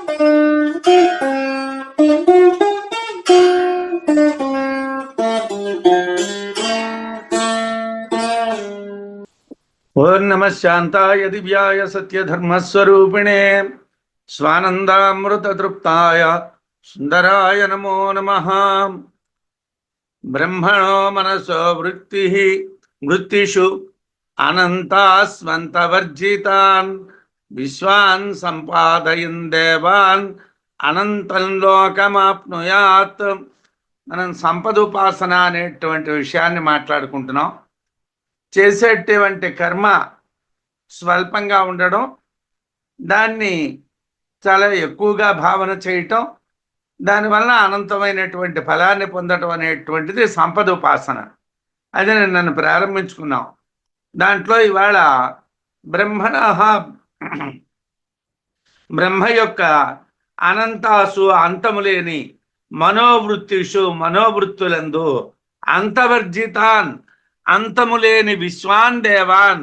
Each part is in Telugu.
ఓం నమః శాంతాయ దివ్యాయ సత్యధర్మస్వరూపిణే స్వానందామృతతృప్తాయ సుందరాయ నమో నమః. బ్రహ్మణో మనసో వృత్తిషు అనంతాస్వంతవర్జితాన్ విశ్వాన్ సంపాదయన్ దేవాన్ అనంతం లోకమాప్నుయాత్. మనం సంపదోపాసన అనేటువంటి విషయాన్ని మాట్లాడుకుంటున్నాం. చేసేటువంటి కర్మ స్వల్పంగా ఉండడం, దాన్ని చాలా ఎక్కువగా భావన చేయటం, దానివల్ల అనంతమైనటువంటి ఫలాన్ని పొందటం అనేటువంటిది సంపదోపాసన. అది నన్ను ప్రారంభించుకున్నాం. దాంట్లో ఇవాళ బ్రహ్మ యొక్క అనంతాసు అంతములేని మనోవృత్తులందు అంతవర్జితాన్ అంతములేని విశ్వాన్ దేవాన్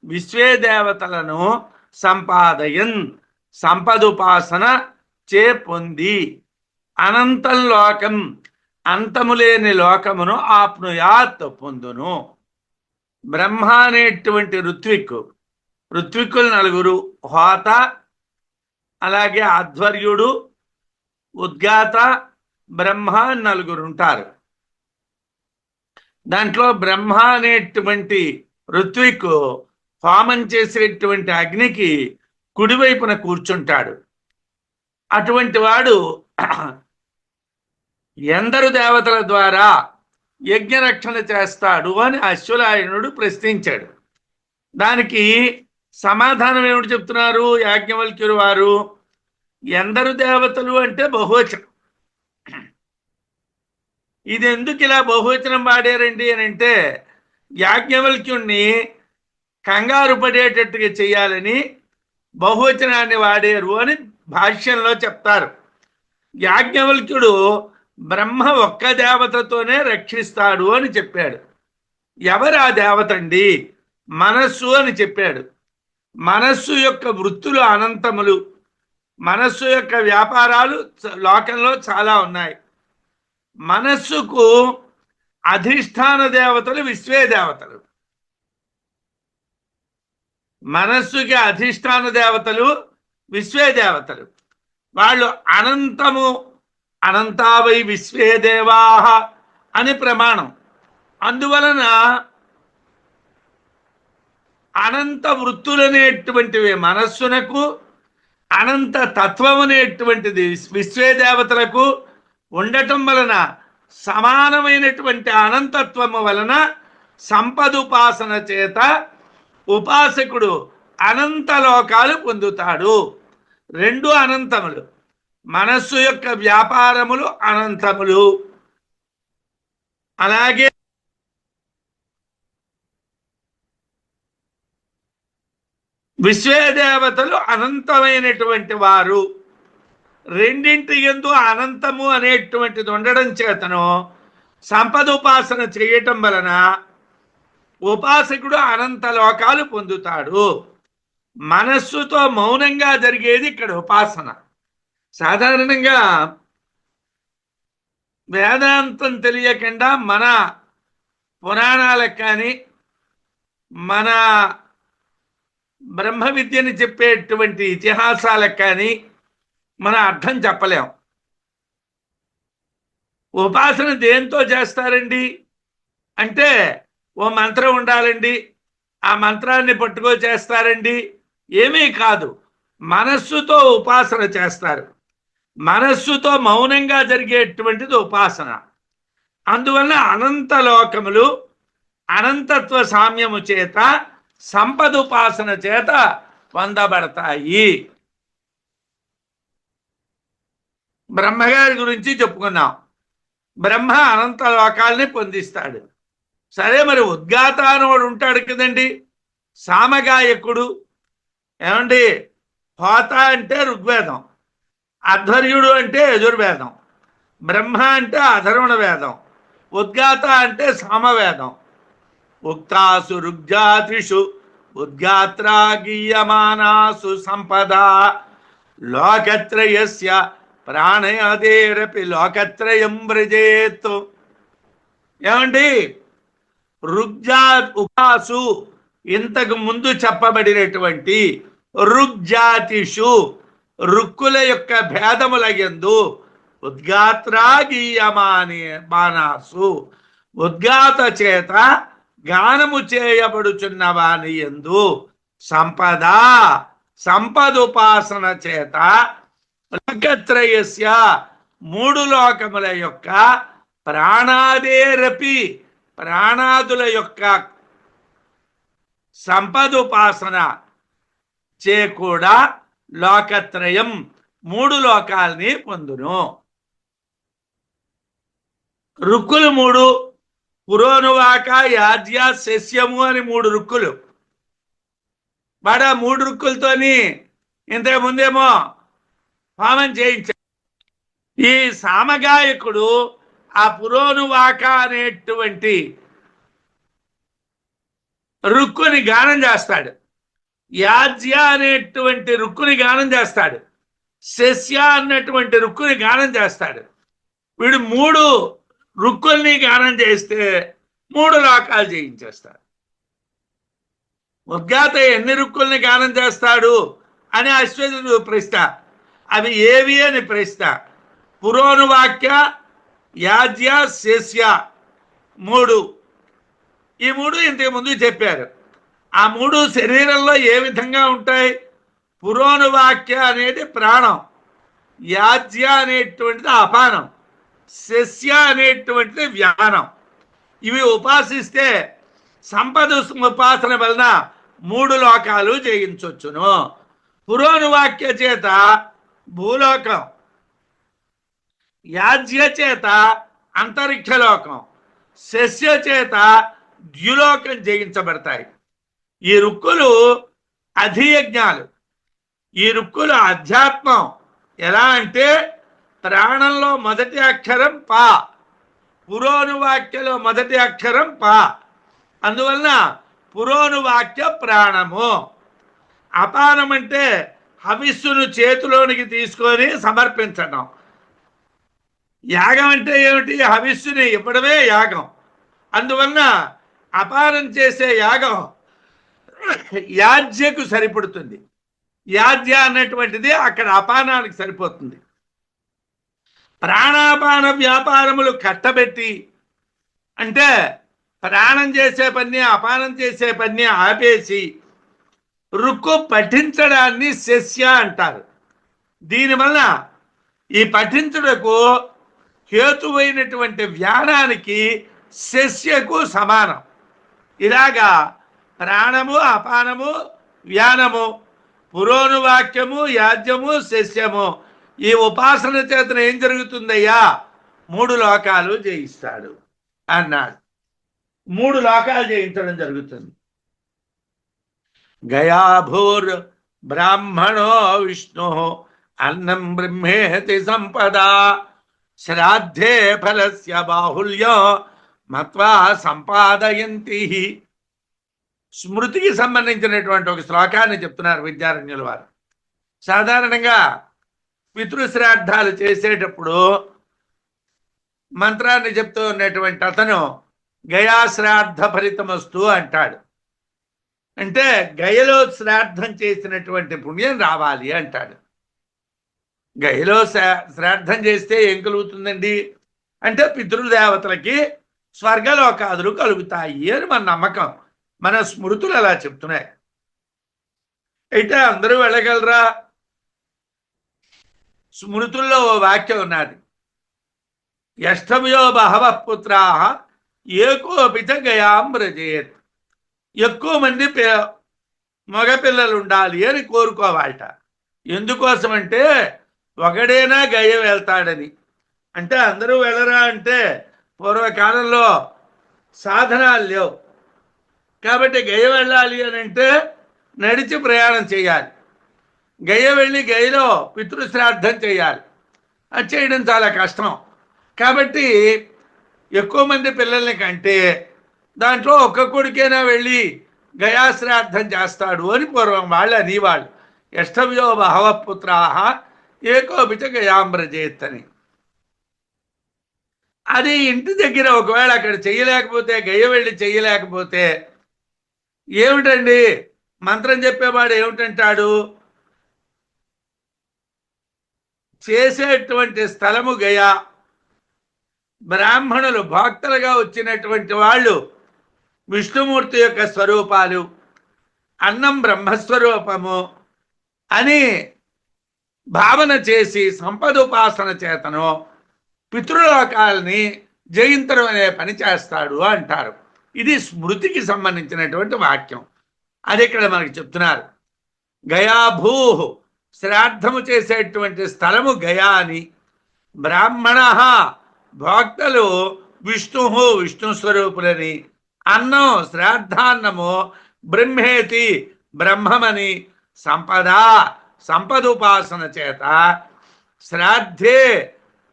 విశ్వే దేవతలను సంపాదయన్ సంపదుపాసన చే పొంది అనంతం లోకం అంతములేని లోకమును ఆప్నుయాత్ పొందును. బ్రహ్మ అనేటువంటి ఋత్విక్కులు నలుగురు, హోత, అలాగే ఆధ్వర్యుడు, ఉద్గాత, బ్రహ్మ నలుగురు ఉంటారు. దాంట్లో బ్రహ్మ అనేటువంటి ఋత్విక్ హోమం చేసేటువంటి అగ్నికి కుడివైపున కూర్చుంటాడు. అటువంటి వాడు ఎందరు దేవతల ద్వారా యజ్ఞరక్షణ చేస్తాడు అని అశ్వలాయనుడు ప్రశ్నించాడు. దానికి సమాధానం ఏమిటి చెప్తున్నారు యాజ్ఞవల్క్యులు వారు? ఎందరు దేవతలు అంటే బహువచనం. ఇది ఎందుకు ఇలా బహువచనం వాడారండి అని అంటే, యాజ్ఞవల్క్యుణ్ణి కంగారు పడేటట్టుగా చేయాలని బహువచనాన్ని వాడారు అని భాష్యంలో చెప్తారు. యాజ్ఞవల్క్యుడు బ్రహ్మ ఒక్క దేవతతోనే రక్షిస్తాడు అని చెప్పాడు. ఎవరు ఆ దేవత అండి? మనస్సు అని చెప్పాడు. మనస్సు యొక్క వృత్తులు అనంతములు. మనస్సు యొక్క వ్యాపారాలు లోకంలో చాలా ఉన్నాయి. మనస్సుకు అధిష్టాన దేవతలు విశ్వే దేవతలు. మనస్సుకి అధిష్టాన దేవతలు విశ్వే దేవతలు. వాళ్ళు అనంతావై విశ్వే దేవాహ అని ప్రమాణం. అందువలన అనంత వృత్తులనేటువంటివి మనస్సునకు, అనంత తత్వం అనేటువంటిది విశ్వే దేవతలకు ఉండటం వలన సమానమైనటువంటి అనంతత్వము వలన సంపదుపాసన చేత ఉపాసకుడు అనంత లోకాలు పొందుతాడు. రెండు అనంతములు. మనస్సు యొక్క వ్యాపారములు అనంతములు, అలాగే విశ్వదేవతలు అనంతమైనటువంటి వారు. రెండింటి యందు అనంతము అనేటువంటిది ఉండడం చేతను సంపదోపాసన చేయటం వలన ఉపాసకుడు అనంత లోకాలు పొందుతాడు. మనస్సుతో మౌనంగా జరిగేది ఇక్కడ ఉపాసన. సాధారణంగా వేదాంతం తెలియకుండా మన పురాణాలకు కానీ మన బ్రహ్మ విద్యని చెప్పేటువంటి ఇతిహాసాలకు కానీ మన అర్థం చెప్పలేం. ఉపాసన దేంతో చేస్తారండి అంటే, ఓ మంత్రం ఉండాలండి, ఆ మంత్రాన్ని పట్టుకో చేస్తారండి, ఏమీ కాదు. మనస్సుతో ఉపాసన చేస్తారు. మనస్సుతో మౌనంగా జరిగేటువంటిది ఉపాసన. అందువల్ల అనంత లోకములు అనంతత్వ సామ్యము చేత సంపదుపాసన చేత పొందబడతాయి. బ్రహ్మగారి గురించి చెప్పుకున్నాం. బ్రహ్మ అనంత లోకాల్ని పొందిస్తాడు. సరే, మరి ఉద్గాత అనేవాడు ఉంటాడు కదండి, సామగాయకుడు. ఏమండి, హోత అంటే ఋగ్వేదం, అధ్వర్యుడు అంటే యజుర్వేదం, బ్రహ్మ అంటే అధర్వణ వేదం, ఉద్గాత అంటే సామవేదం. ఉక్తాసు ఋగ్జాతిషు ఉద్గాత్రా గీయమానాసు సంపద లోకత్రయస్య ప్రాణయాదేరపి లోకత్రయం వ్రజేత్. ఏమండి, రుగ్జా ఉపాసు ఇంతకు ముందు చెప్పబడినటువంటి రుగ్జాతిషు రుక్కుల యొక్క భేదములయందు ఉద్గాత్రాగీయమానాసు ఉద్గాత చేత గానము చేయబడుచున్న వాని యందు సంపదుపాసన చేత లోకత్రయస్య మూడు లోకముల యొక్క ప్రాణాదేరపి ప్రాణాదుల యొక్క సంపదుపాసన చే కూడా లోకత్రయం మూడు లోకాలని పొందును. రుక్కులు మూడు, పురోనువాక యాజ్య శస్యము అని మూడు రుక్కులు. వాడ మూడు రుక్కులతోని ఇంతకు ముందేమో హోమం చేయించాడు. ఈ సామగాయకుడు ఆ పురోనువాక అనేటువంటి రుక్కుని గానం చేస్తాడు, యాజ్య అనేటువంటి రుక్కుని గానం చేస్తాడు, శస్య అన్నటువంటి రుక్కుని గానం చేస్తాడు. వీడు మూడు రుక్కుల్ని గానం చేస్తే మూడు లోకాలు చేయించేస్తాడు. ఉద్గాత ఎన్ని రుక్కుల్ని గానం చేస్తాడు అని అశ్వతుడు ప్రశ్న. అవి ఏవి అని ప్రశ్న. పురోనువాక్య, యాజ్య, శస్య మూడు. ఈ మూడు ఇంతకు ముందు చెప్పారు. ఆ మూడు శరీరంలో ఏ విధంగా ఉంటాయి? పురోనువాక్య అనేది ప్రాణం, యాజ్య అనేటువంటిది అపానం, శస్య అనేటువంటిది వ్యానం. ఇవి ఉపాసిస్తే సంపద ఉపాసన వలన మూడు లోకాలు జయించవచ్చును. పురోనువాక్య చేత భూలోకం, యాజ్య చేత అంతరిక్షలోకం, శస్య చేత ద్యులోకం జయించబడతాయి. ఈ రుక్కులు అధియజ్ఞాలు. ఈ రుక్కులు అధ్యాత్మం. ఎలా అంటే ప్రాణంలో మొదటి అక్షరం పా, పురోనువాక్యలో మొదటి అక్షరం పా. అందువలన పురోనువాక్య ప్రాణము. అపానం అంటే హవిస్సును చేతిలోనికి తీసుకొని సమర్పించడం. యాగం అంటే ఏమిటి? హవిస్సుని ఇవ్వడమే యాగం. అందువలన అపానం చేసే యాగం యాజ్యకు సరిపడుతుంది. యాజ్య అన్నటువంటిది అక్కడ అపానానికి సరిపోతుంది. ప్రాణాపాన వ్యాపారములు కట్టబెట్టి, అంటే ప్రాణం చేసే పని అపానం చేసే పని ఆపేసి రుక్కు పఠించడాన్ని శస్య అంటారు. దీనివల్ల ఈ పఠించుటకు హేతువైనటువంటి వ్యానానికి శస్యకు సమానం. ఇలాగా ప్రాణము, అపానము, వ్యానము, పురోనువాక్యము, యాజ్యము, శస్యము ఈ ఉపాసన చేతన ఏం జరుగుతుందయ్యా? మూడు లోకాలు జయిస్తాడు అన్నాడు. మూడు లోకాలు జయించడం జరుగుతుంది. గయాభూర్ బ్రాహ్మణో విష్ణు అన్నం బ్రహ్మేతి సంపదా శ్రాద్ధే ఫలస్య బాహుల్యం మత్వా సంపాదయంతి. స్మృతికి సంబంధించినటువంటి ఒక శ్లోకాన్ని చెప్తున్నారు విద్యారణ్యుల వారు. సాధారణంగా పితృశ్రాద్ధాలు చేసేటప్పుడు మంత్రాన్ని చెప్తూ ఉన్నటువంటి అతను గయా శ్రాద్ధ ఫలితమస్తు అంటాడు. అంటే గయలో శ్రాద్ధం చేసినటువంటి పుణ్యం రావాలి అంటాడు. గయలో శ్రాద్ధం చేస్తే ఏం కలుగుతుందండి అంటే పితృదేవతలకి స్వర్గలోకాదులు కలుగుతాయి అని మన నమ్మకం. మన స్మృతులు అలా చెప్తున్నాయి. అయితే అందరూ వెళ్ళగలరా? స్మృతుల్లో ఓ వాక్యం ఉన్నది, యష్టమయో బహవః పుత్రాః ఏకోపి చ గయాం వ్రజేత్. ఎక్కువ మంది మగపిల్లలు ఉండాలి అని కోరుకోవాలట. ఎందుకోసం అంటే ఒకడైనా గయ వెళ్తాడని. అంటే అందరూ వెళ్ళరా అంటే పూర్వకాలంలో సాధనాలు లేవు కాబట్టి గయ వెళ్ళాలి అని అంటే నడిచి ప్రయాణం చేయాలి. గయ వెళ్ళి గయలో పితృశ్రాద్ధం చేయాలి. అది చేయడం చాలా కష్టం. కాబట్టి ఎక్కువ మంది పిల్లల్ని కంటే దాంట్లో ఒక్క కొడుకైనా వెళ్ళి గయాశ్రాద్ధం చేస్తాడు అని పూర్వం వాళ్ళు అనేవాళ్ళు. యష్టవ్యో బహవః పుత్రాః ఏకోపి చ గయాం వ్రజేత్ అని. అది ఇంటి దగ్గర ఒకవేళ అక్కడ చెయ్యలేకపోతే, గయ్య వెళ్ళి చెయ్యలేకపోతే ఏమిటండి మంత్రం చెప్పేవాడు ఏమిటంటాడు, చేసేటువంటి స్థలము గయా, బ్రాహ్మణులు భక్తులుగా వచ్చినటువంటి వాళ్ళు విష్ణుమూర్తి యొక్క స్వరూపాలు, అన్నం బ్రహ్మస్వరూపము అని భావన చేసి సంపదోపాసన చేతను పితృలోకాలని జయించడం అనే పని చేస్తాడు అంటారు. ఇది స్మృతికి సంబంధించినటువంటి వాక్యం. అది ఇక్కడ మనకి చెప్తున్నారు. గయాభూ, శ్రాద్ధము చేసేటువంటి స్థలము గయా అని. బ్రాహ్మణ, భోక్తలు విష్ణు, విష్ణు స్వరూపులని. అన్నం, శ్రాద్ధాన్నము బ్రహ్మేతి, బ్రహ్మమని. సంపద, సంపదుపాసన చేత. శ్రాద్ధే,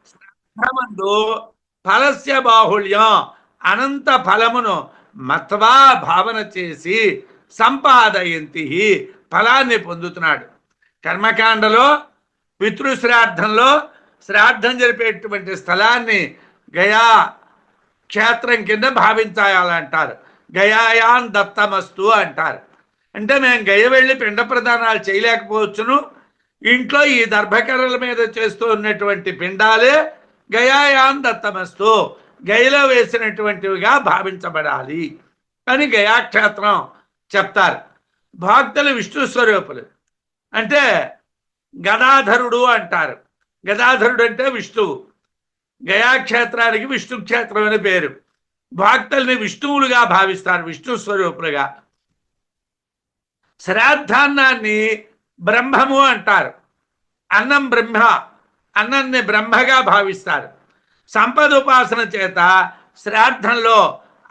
శ్రాద్ధమందు ఫలస్య బాహుళ్యం, అనంత ఫలమును మత్వా భావన చేసి సంపాదయంతి, ఫలాన్ని పొందుతున్నాడు. కర్మకాండలో పితృశ్రాద్ధంలో శ్రాద్ధం జరిపేటువంటి స్థలాన్ని గయా క్షేత్రం కింద భావించాలంటారు. గయాయాన్ దత్తమస్తు అంటారు. అంటే మేము గయ వెళ్ళి పిండ ప్రదానాలు చేయలేకపోవచ్చును, ఇంట్లో ఈ దర్భకర్రల మీద చేస్తూ ఉన్నటువంటి పిండాలే గయాయాన్ దత్తమస్తు, గయలో వేసినటువంటివిగా భావించబడాలి అని గయాక్షేత్రం చెప్తారు. భక్తులు విష్ణు స్వరూపులు అంటే గదాధరుడు అంటారు. గదాధరుడు అంటే విష్ణువు. గయాక్షేత్రానికి విష్ణు క్షేత్రం అని పేరు. భక్తుల్ని విష్ణువులుగా భావిస్తారు, విష్ణు స్వరూపులుగా. శ్రాద్ధాన్నాన్ని బ్రహ్మము అంటారు. అన్నం బ్రహ్మ, అన్నాన్ని బ్రహ్మగా భావిస్తారు. సంపదోపాసన చేత శ్రాద్ధంలో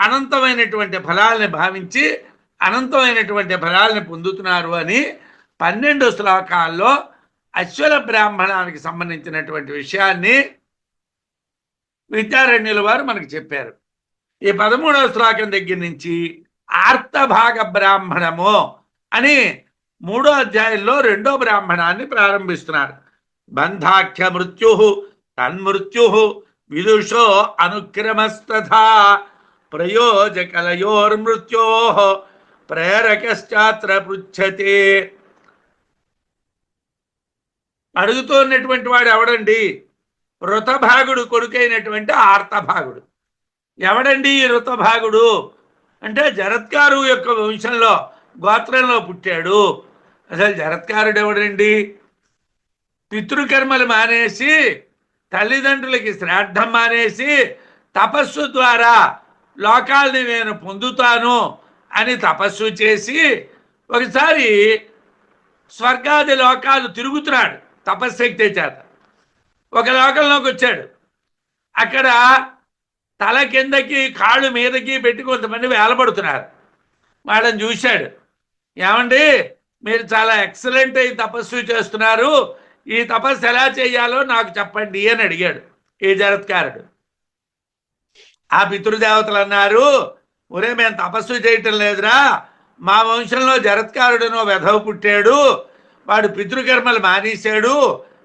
అనంతమైనటువంటి ఫలాల్ని భావించి అనంతమైనటువంటి ఫలాల్ని పొందుతున్నారు అని 12 శ్లోకాల్లో అశ్వల బ్రాహ్మణానికి సంబంధించినటువంటి విషయాన్ని విద్యారణ్యుల వారు మనకు చెప్పారు. ఈ 13వ శ్లోకం దగ్గర నుంచి ఆర్తభాగ బ్రాహ్మణము అని 3వ అధ్యాయంలో 2వ బ్రాహ్మణాన్ని ప్రారంభిస్తున్నారు. బంధాఖ్య మృత్యు తన్మృత్యు విదుషో అనుక్రమస్తథా ప్రయోజకలయోర్మృత్యో ప్రేరకశ్చాత్ర పృచ్ఛతే. అడుగుతున్నటువంటి వాడు ఎవడండి? ఋతభాగుడు కొడుకైనటువంటి ఆర్తభాగుడు. ఎవడండి ఈ ఋతభాగుడు అంటే జరత్కారు యొక్క వంశంలో గోత్రంలో పుట్టాడు. అసలు జరత్కారుడు ఎవడండి? పితృకర్మలు మానేసి తల్లిదండ్రులకి శ్రాద్ధం మానేసి తపస్సు ద్వారా లోకాల్ని నేను పొందుతాను అని తపస్సు చేసి ఒకసారి స్వర్గాది లోకాలు తిరుగుతున్నాడు తపశ్శక్తి చేత. ఒక లోకంలోకి వచ్చాడు. అక్కడ తల కిందకి కాళ్ళు మీదకి పెట్టి కొంతమంది వేలబడుతున్నారు. వాళ్ళని చూశాడు. ఏమండి మీరు చాలా ఎక్సలెంట్ అయి తపస్సు చేస్తున్నారు, ఈ తపస్సు ఎలా చేయాలో నాకు చెప్పండి అని అడిగాడు ఈ జరత్కారుడు. ఆ పితృదేవతలు అన్నారు, ఒరే మేము తపస్సు చేయటం లేదురా, మా వంశంలో జరత్కారుడునో వెధవ పుట్టాడు, వాడు పితృకర్మలు మానేశాడు,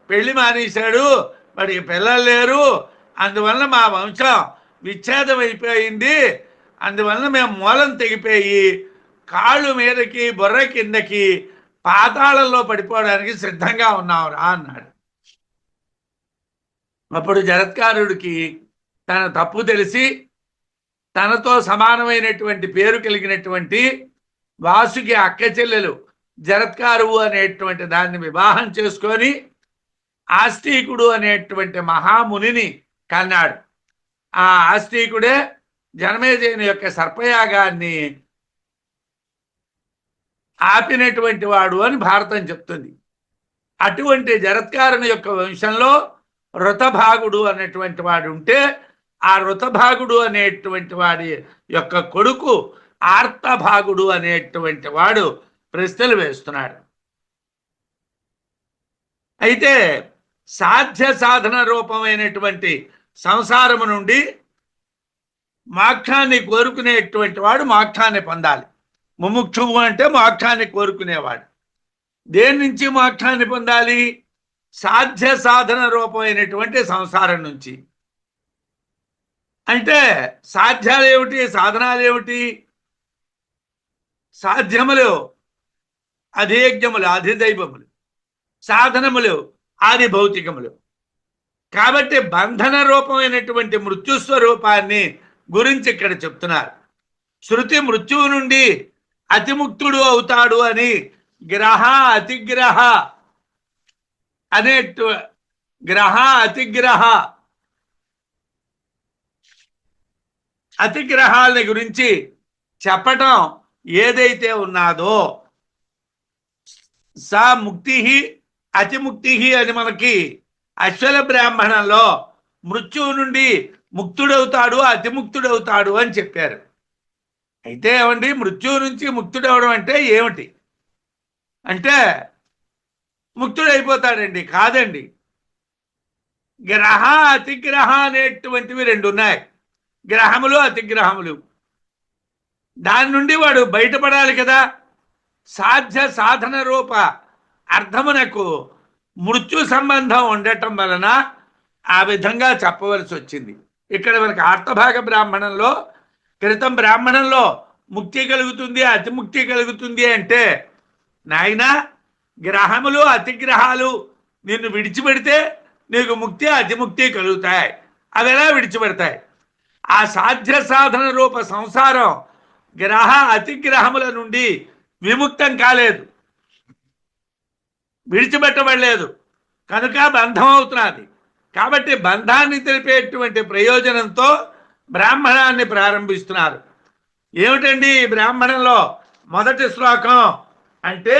పెళ్లి మానేశాడు, వాడికి పిల్లలు లేరు, అందువల్ల మా వంశం విచ్ఛేదం అయిపోయింది, అందువల్ల మేము మూలం తెగిపోయి కాళ్ళు మీదకి బుర్ర కిందకి పాతాళంలో పడిపోవడానికి సిద్ధంగా ఉన్నావురా అన్నాడు. అప్పుడు జరత్కారుడికి తన తప్పు తెలిసి తనతో సమానమైనటువంటి పేరు కలిగినటువంటి వాసుకి అక్క చెల్లెలు జరత్కారువు అనేటువంటి దాన్ని వివాహం చేసుకొని ఆస్తికుడు అనేటువంటి మహామునిని కన్నాడు. ఆ ఆస్తికుడే జనమేజయుని యొక్క సర్పయాగాన్ని ఆపినటువంటి వాడు అని భారతం చెప్తుంది. అటువంటి జరత్కారుని యొక్క వంశంలో ఋతభాగుడు అనేటువంటి వాడు ఉంటే ఆ ఋతభాగుడు అనేటువంటి వాడి యొక్క కొడుకు ఆర్తభాగుడు అనేటువంటి వాడు ప్రశ్నలు వేస్తున్నాడు. అయితే సాధ్య సాధన రూపమైనటువంటి సంసారము నుండి మోక్షాన్ని కోరుకునేటువంటి వాడు మోక్షాన్ని పొందాలి. ముముక్షువు అంటే మోక్షాన్ని కోరుకునేవాడు. దేని నుంచి మోక్షాన్ని పొందాలి? సాధ్య సాధన రూపమైనటువంటి సంసారం నుంచి. అంటే సాధ్యాలు ఏమిటి, సాధనాలు ఏమిటి? సాధ్యములు అధియజ్ఞములు, అధిదైవములు. సాధనములు ఆది భౌతికములు. కాబట్టి బంధన రూపమైనటువంటి మృత్యుస్వరూపాన్ని గురించి ఇక్కడ చెప్తున్నారు. శృతి మృత్యువు నుండి అతిముక్తుడు అవుతాడు అని గ్రహ అతిగ్రహ గ్రహ అతిగ్రహ అతిగ్రహాలని గురించి చెప్పటం ఏదైతే ఉన్నాదో సా ముక్తి అతిముక్తి అని మనకి అశ్వల బ్రాహ్మణంలో మృత్యువు నుండి ముక్తుడవుతాడు, అతిముక్తుడవుతాడు అని చెప్పారు. అయితే ఏమండి, మృత్యువు నుంచి ముక్తుడవడం అంటే ఏమిటి? అంటే ముక్తుడైపోతాడండి? కాదండి. గ్రహ అతిగ్రహ అనేటువంటివి రెండు ఉన్నాయి, గ్రహములు అతిగ్రహములు. దాని నుండి వాడు బయటపడాలి కదా. సాధ్య సాధన రూప అర్థమునకు మృత్యు సంబంధం ఉండటం వలన ఆ విధంగా చెప్పవలసి వచ్చింది. ఇక్కడ మనకి ఆర్తభాగ బ్రాహ్మణంలో, క్రితం బ్రాహ్మణంలో ముక్తి కలుగుతుంది, అతిముక్తి కలుగుతుంది అంటే, నాయన గ్రహములు అతిగ్రహాలు నిన్ను విడిచిపెడితే నీకు ముక్తి అతిముక్తి కలుగుతాయి. అవి ఎలా విడిచిపెడతాయి? ఆ సాధ్య సాధన రూప సంసారం గ్రహ అతిగ్రహముల నుండి విముక్తం కాలేదు, విడిచిపెట్టబడలేదు, కనుక బంధం అవుతున్నది. కాబట్టి బంధాన్ని తెలిపేటువంటి ప్రయోజనంతో బ్రాహ్మణాన్ని ప్రారంభిస్తున్నారు. ఏమిటండి ఈ బ్రాహ్మణంలో మొదటి శ్లోకం అంటే,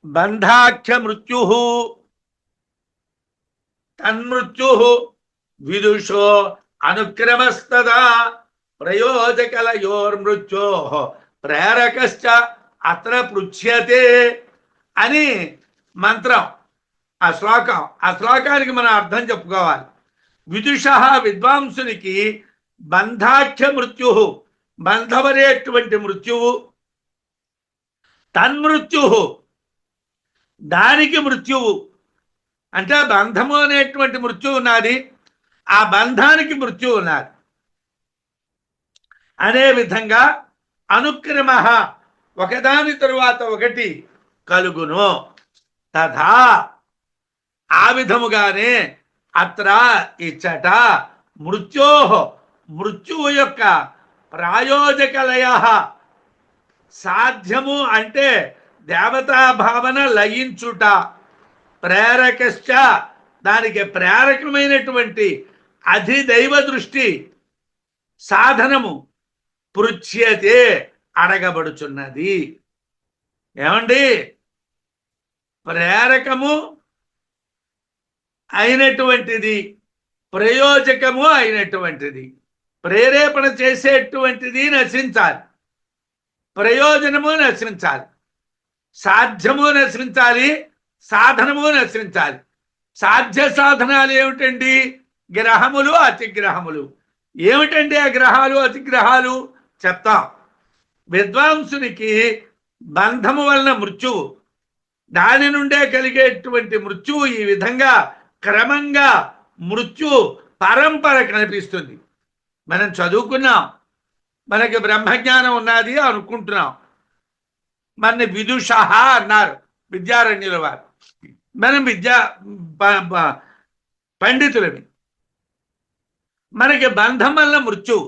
బంధాఖ్య మృత్యు తన్మృత్యు విదుషో అనుక్రమస్తదా ప్రయోజకలయోర్మృత్యో ప్రేరకశ్చ అత్ర పృచ్యతే అని మంత్రం. ఆ శ్లోకానికి మనం అర్థం చెప్పుకోవాలి. విదుష విద్వాంసునికి బంధాఖ్య మృత్యు, బంధమనేటువంటి మృత్యువు, తన్మృత్యు దానికి మృత్యువు. అంటే బంధము అనేటువంటి మృత్యువు ఉన్నది, ఆ బంధానికి మృత్యువు ఉన్నది. అనే విధంగా అనుక్రమ ఒకదాని తరువాత ఒకటి కలుగును. తథా ఆ విధముగానే అత్ర ఇచ్చట మృత్యువు యొక్క ప్రాయోజకలయ సాధ్యము అంటే దేవతా భావన లయించుట, ప్రేరకశ్చ దానికి ప్రేరకమైనటువంటి అధిదైవ దృష్టి సాధనము పృచ్యతే అడగబడుచున్నది. ఏమండి, ప్రేరకము అయినటువంటిది, ప్రయోజకము అయినటువంటిది, ప్రేరేపణ చేసేటువంటిది నశించాలి, ప్రయోజనము నశించాలి, సాధ్యము నశించాలి, సాధనము నశించాలి. సాధ్య సాధనాలు ఏమిటండి? గ్రహములు అతిగ్రహములు. ఏమిటండి ఆ గ్రహాలు అతిగ్రహాలు? చెప్తాం. విద్వాంసునికి బంధము వలన మృత్యువు, దాని నుండే కలిగేటువంటి మృత్యువు ఈ విధంగా క్రమంగా మృత్యు పరంపర కనిపిస్తుంది. మనం చదువుకున్నాం, మనకి బ్రహ్మజ్ఞానం ఉన్నది అనుకుంటున్నాం. మన విదుష అన్నారు విద్యారణ్యుల వారు. మనం పండితులమి. మనకి బంధం వల్ల మృత్యువు,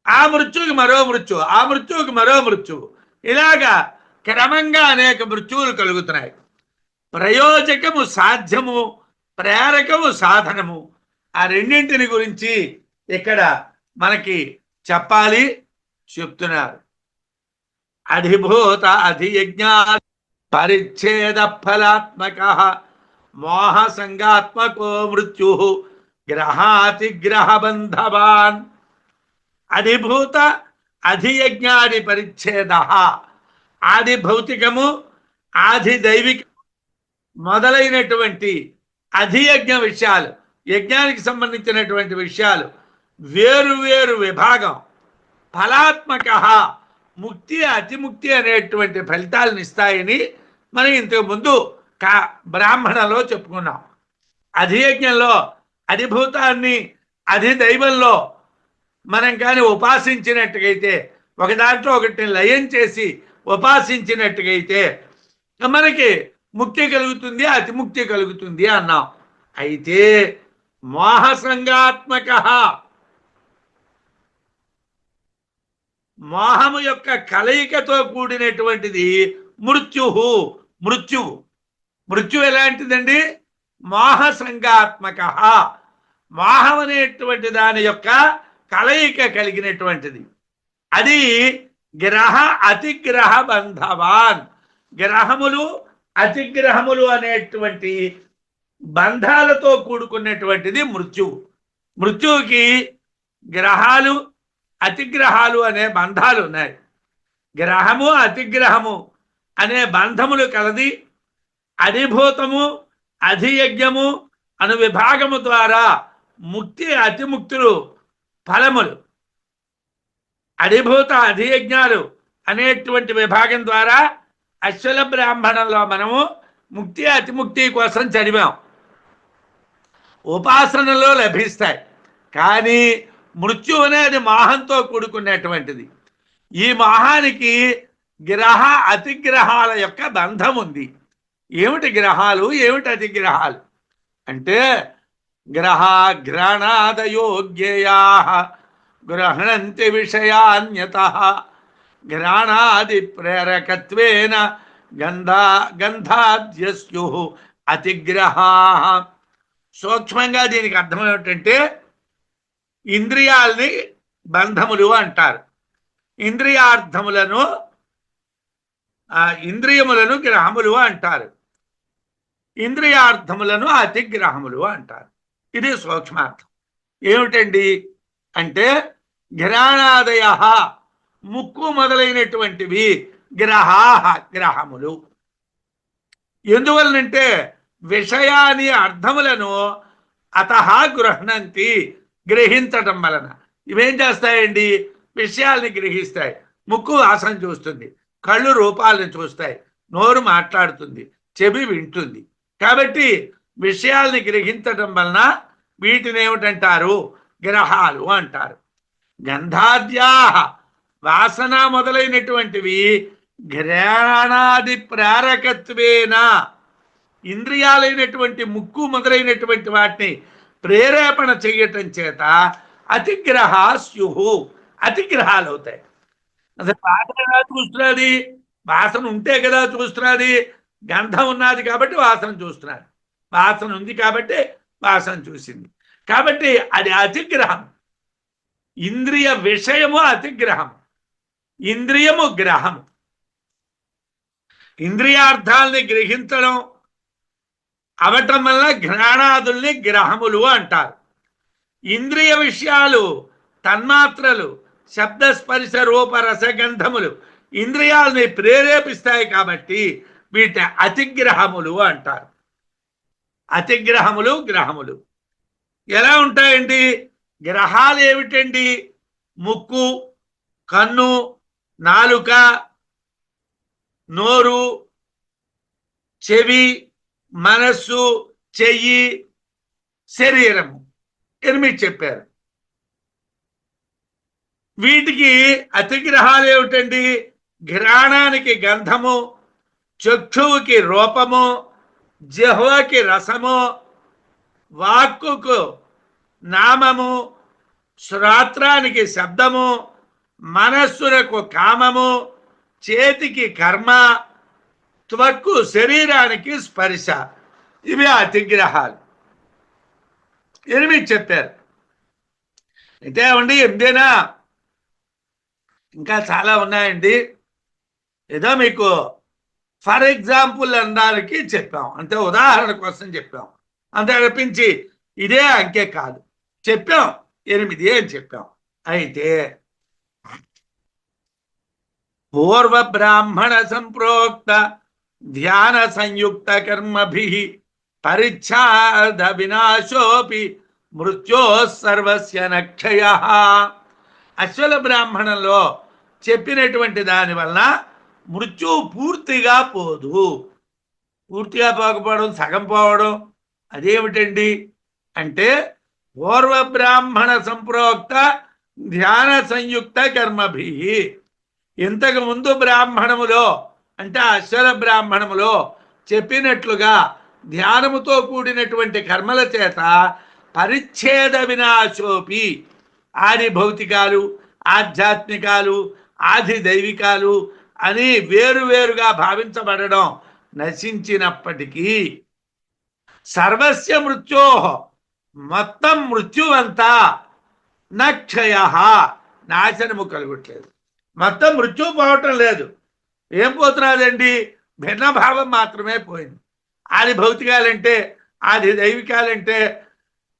ఆ మృత్యువుకి మరో మృత్యువు, ఆ మృత్యువుకి మరో మృత్యువు, ఇలాగా క్రమంగా అనేక మృత్యువులు కలుగుతున్నాయి. ప్రయోజకము సాధ్యము, ప్రేరకము సాధనము, ఆ రెండింటిని గురించి ఇక్కడ మనకి చెప్పాలి, చెప్తున్నారు. అధిభూత అధియజ్ఞా పరిచ్ఛేద ఫలాత్మక మోహ సంగాత్మకో మృత్యు గ్రహాతిగ్రహ బంధవాన్. అధిభూత అధియజ్ఞాది పరిచ్ఛేద, ఆది భౌతికము ఆది దైవిక మొదలైనటువంటి అధియజ్ఞ విషయాలు, యజ్ఞానికి సంబంధించినటువంటి విషయాలు వేరు వేరు విభాగం ఫలాత్మక, ముక్తి అతిముక్తి అనేటువంటి ఫలితాలను ఇస్తాయని మనం ఇంతకుముందు బ్రాహ్మణలో చెప్పుకున్నాం. అధియజ్ఞంలో అధిభూతాన్ని అధిదైవంలో మనం కానీ ఉపాసించినట్టుగైతే, ఒక దాంట్లో ఒకటిని లయం చేసి ఉపాసించినట్టుగైతే మనకి ముక్తి కలుగుతుంది, అతిముక్తి కలుగుతుంది అన్నాం. అయితే మోహసంగాత్మక, మోహము యొక్క కలయికతో కూడినటువంటిది మృత్యువు. మృత్యు ఎలాంటిదండి? మోహసంగాత్మక, మోహం అనేటువంటి దాని యొక్క కలయిక కలిగినటువంటిది. అది గ్రహ అతిగ్రహ బంధవాన్. గ్రహములు అతిగ్రహములు అనేటువంటి బంధాలతో కూడుకున్నటువంటిది మృత్యువు. మృత్యువుకి గ్రహాలు అతిగ్రహాలు అనే బంధాలు ఉన్నాయి. గ్రహము అతిగ్రహము అనే బంధములు కలది. అధిభూతము అధియజ్ఞము అను విభాగము ద్వారా ముక్తి అతిముక్తులు ఫలములు. అధిభూత అధియజ్ఞాలు అనేటువంటి విభాగం ద్వారా అశ్వల బ్రాహ్మణంలో మనము ముక్తి అతిముక్తి కోసం చదివాం. ఉపాసనలో లభిస్తాయి. కానీ మృత్యు అనేది మోహంతో కూడుకున్నటువంటిది. ఈ మోహానికి గ్రహ అతిగ్రహాల యొక్క బంధం ఉంది. ఏమిటి గ్రహాలు, ఏమిటి అతిగ్రహాలు అంటే, గ్రహ ఘ్రాణాదయోగ్యేయా గృహణంతి విషయాన్యతః ఘ్రాణాది ప్రేరకత్వేన గంధాద్యస్యు అతిగ్రహా. సూక్ష్మంగా దీనికి అర్థం ఏమిటంటే, ఇంద్రియాల్ని బంధములు అంటారు. ఇంద్రియములను గ్రహములు అంటారు. ఇంద్రియార్థములను అతిగ్రహములు అంటారు. ఇది సూక్ష్మార్థం. ఏమిటండి అంటే, ఘ్రాణాదయ, ముక్కు మొదలైనటువంటివి గ్రహములు. ఎందువలనంటే విషయాన్ని అర్థములను అతః గృహణంతి, గ్రహించటం వలన. ఇవేం చేస్తాయండి? విషయాల్ని గ్రహిస్తాయి. ముక్కు వాసన చూస్తుంది, కళ్ళు రూపాలను చూస్తాయి, నోరు మాట్లాడుతుంది, చెవి వింటుంది. కాబట్టి విషయాల్ని గ్రహించటం వలన వీటిని ఏమిటంటారు? గ్రహాలు అంటారు. గంధాద్యా, వాసన మొదలైనటువంటివి ఘ్రాణాది ప్రేరకత్వేన, ఇంద్రియాలైనటువంటి ముక్కు మొదలైనటువంటి వాటిని ప్రేరేపణ చేయటం చేత అతిగ్రహా స్యుహు, అతిగ్రహాలు అవుతాయి. అసలు వాసన ఎలా చూస్తున్నది? వాసన ఉంటే కదా చూస్తున్నది. గంధం ఉన్నది కాబట్టి వాసన చూస్తున్నారు, వాసన ఉంది కాబట్టి వాసన చూసింది. కాబట్టి అది అతిగ్రహం. ఇంద్రియ విషయము అతిగ్రహం, ఇంద్రియము గ్రహం. ఇంద్రియార్థాలని గ్రహించడం అవటం వల్ల ఘ్రాణాదుల్ని గ్రహములు అంటారు. ఇంద్రియ విషయాలు, తన్మాత్రలు, శబ్దస్పర్శ రూప రసగంధములు ఇంద్రియాలని ప్రేరేపిస్తాయి కాబట్టి వీటి అతిగ్రహములు అంటారు. అతిగ్రహములు గ్రహములు ఎలా ఉంటాయండి? గ్రహాలు ఏమిటండి? ముక్కు, కన్ను, నాలుక, నోరు, చెవి, మనస్సు, చెయ్యి, శరీరము, 8 చెప్పారు. వీటికి అతిగ్రహాలు ఏమిటండి? ఘ్రాణానికి గంధము, చక్షువుకి రూపము, జిహ్వకి రసము, వాక్కుకు నామము, శ్రోత్రానికి శబ్దము, మనస్సునకు కామము, చేతికి కర్మ, త్వక్కు శరీరానికి స్పర్శ. ఇవి అతిగ్రహాలు. 8 చెప్పారు. అయితే ఏమండి 8 ఇంకా చాలా ఉన్నాయండి. ఏదో మీకు ఫర్ ఎగ్జాంపుల్ అనడానికి చెప్పాం, అంటే ఉదాహరణ కోసం చెప్పాం. అంతే అనిపించి ఇదే అంకే కాదు, చెప్పాం 8 అని చెప్పాం. అయితే పూర్వ బ్రాహ్మణ సంప్రోక్త ధ్యాన సంయుక్త కర్మభి పరిచ్ఛాద వినాశోపి మృత్యో సర్వస్య నక్షయ. అశ్వల బ్రాహ్మణంలో చెప్పినటువంటి దాని వలన మృత్యువు పూర్తిగా పోదు. పూర్తిగా పోకపోవడం, సగం పోవడం అదేమిటండి అంటే పూర్వ బ్రాహ్మణ సంప్రోక్త ధ్యాన సంయుక్త కర్మభి. ఇంతకు ముందు బ్రాహ్మణములో అంటే అశ్వల బ్రాహ్మణములో చెప్పినట్లుగా ధ్యానముతో కూడినటువంటి కర్మల చేత పరిచ్ఛేద వినాశోపి ఆది భౌతికాలు, ఆధ్యాత్మికాలు, ఆది దైవికాలు అని వేరువేరుగా భావించబడడం నశించినప్పటికీ సర్వస్య మృత్యో మొత్తం మృత్యువంతా నక్షయ నాశనము కలుగట్లేదు. మొత్తం మృత్యు పోవటం లేదు. ఏం పోతున్నదండి? భిన్నభావం మాత్రమే పోయింది. ఆది భౌతికాలంటే, ఆది దైవికాలంటే,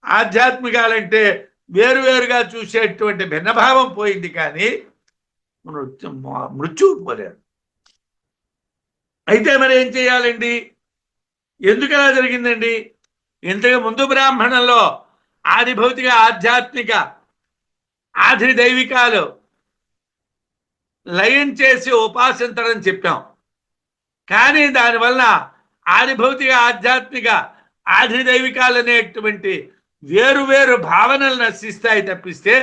ఆధ్యాత్మికాలంటే వేరువేరుగా చూసేటువంటి భిన్నభావం పోయింది, కానీ మృత్యువు పోలేదు. అయితే మరి ఏం చేయాలండి? ఎందుకు అలా జరిగిందండి? ఇంతకు ముందు బ్రాహ్మణంలో ఆది భౌతిక, ఆధ్యాత్మిక, ఆది దైవికాలు లయం చేసి ఉపాసించడం చెప్పాం. కానీ దానివల్ల ఆది భౌతిక, ఆధ్యాత్మిక, ఆది దైవికాలు అనేటువంటి వేరువేరు భావనలు నశిస్తాయి తప్పిస్తే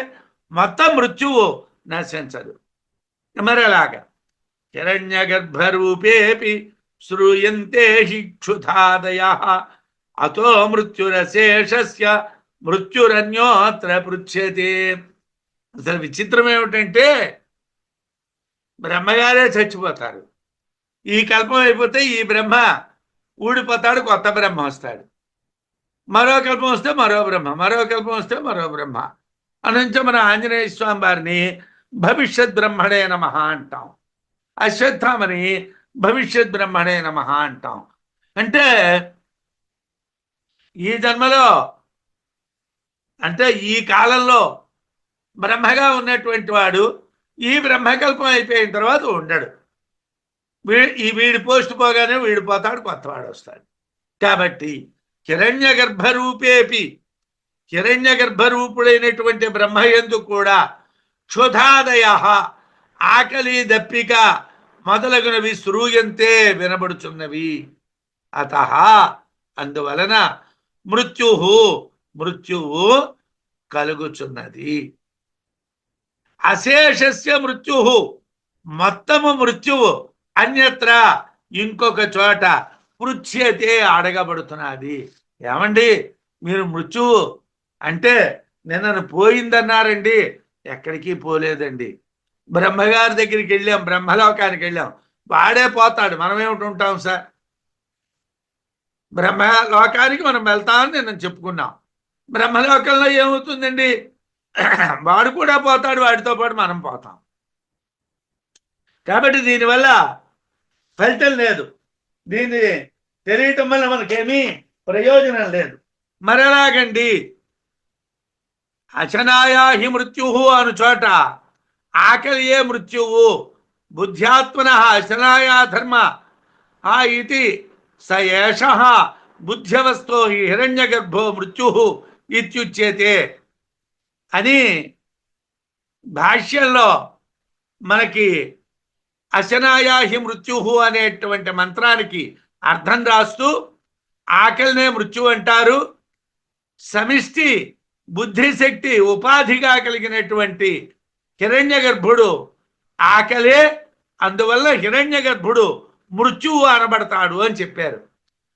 మొత్తం మృత్యువు నశించదు. మరి అలాగా హిరణ్య గర్భరూపేపి శ్రూయంతే హి క్షుధాదయః అతో మృత్యురశేషస్య మృత్యురన్యోత్ర పృచ్యతే. అసలు విచిత్రం ఏమిటంటే బ్రహ్మగారే చచ్చిపోతారు. ఈ కల్పం అయిపోతే ఈ బ్రహ్మ ఊడిపోతాడు, కొత్త బ్రహ్మ వస్తాడు. మరో కల్పం వస్తే మరో బ్రహ్మ, మరో కల్పం వస్తే మరో బ్రహ్మ. అనంత మన ఆంజనేయ స్వామి వారిని భవిష్యత్ బ్రహ్మణే నమః అంటాం. అశ్వత్థామని భవిష్యత్ బ్రహ్మణే నమః అంటాం. అంటే ఈ జన్మలో అంటే ఈ కాలంలో బ్రహ్మగా ఉన్నటువంటి వాడు ఈ బ్రహ్మకల్పం అయిపోయిన తర్వాత ఉండడు. వీడి పోస్ట్ పోగానే వీడిపోతాడు, కొత్తవాడు వస్తాడు. కాబట్టి హిరణ్య గర్భరూపేపి, హిరణ్య గర్భరూపుడైనటువంటి బ్రహ్మయందు కూడా క్షుధాదయ ఆకలి, దప్పిక మొదలగునవి శ్రూయంతే వినబడుచున్నవి. అత అందువలన మృత్యువు కలుగుచున్నది. అశేషస్య మృత్యువు మొత్తము మృత్యువు అన్యత్ర ఇంకొక చోట పృచ్యతే అడగబడుతున్నది. ఏమండి మీరు మృత్యువు అంటే నిన్నను పోయిందన్నారండి? ఎక్కడికి పోలేదండి. బ్రహ్మగారి దగ్గరికి వెళ్ళాం, బ్రహ్మలోకానికి వెళ్ళాం, వాడే పోతాడు, మనమేమిటి ఉంటాం సార్? బ్రహ్మలోకానికి మనం వెళ్తామని నేను చెప్పుకున్నాం. బ్రహ్మలోకంలో ఏమవుతుందండి? వాడు కూడా పోతాడు, వాడితో పాటు మనం పోతాం. కాబట్టి దీనివల్ల ఫలితం లేదు. దీన్ని తెలియటం వల్ల మనకేమీ ప్రయోజనం లేదు. మరెలాగండి? అచనాయా హి మృత్యుహు అను చోట ఆకలియే మృత్యువు, బుద్ధ్యాత్మన అచనాయా ధర్మ ఇది స ఏష బుద్ధ్యవస్తో హిరణ్య గర్భో మృత్యు ఇత్యుచ్యతే అని భాష్యంలో మనకి అశనాయా హి మృత్యుహు అనేటువంటి మంత్రానికి అర్థం రాస్తూ ఆకలినే మృత్యు అంటారు. సమిష్టి బుద్ధిశక్తి ఉపాధిగా కలిగినటువంటి హిరణ్య గర్భుడు ఆకలే, అందువల్ల హిరణ్య గర్భుడు మృత్యువు అనబడతాడు అని చెప్పారు.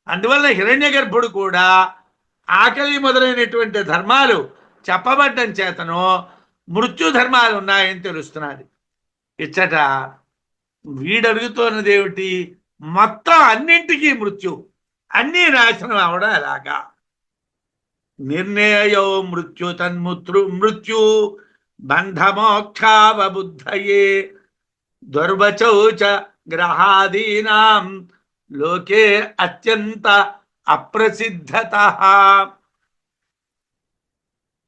అందువల్ల హిరణ్య గర్భుడు కూడా ఆకలి మొదలైనటువంటి ధర్మాలు చెప్పబడ్డం చేతను మృత్యు ధర్మాలు ఉన్నాయని తెలుస్తున్నది. ఇచ్చట వీడడుగుతున్నది ఏమిటి? మొత్తం అన్నింటికీ మృత్యు, అన్నీ నాశనం అవడం ఎలాగా? నిర్ణయో మృత్యు మృత్యు బంధమోక్షావబుద్ధయే దుర్వచౌ చ గ్రహాదీనాం లోకే అత్యంత అప్రసిద్ధత.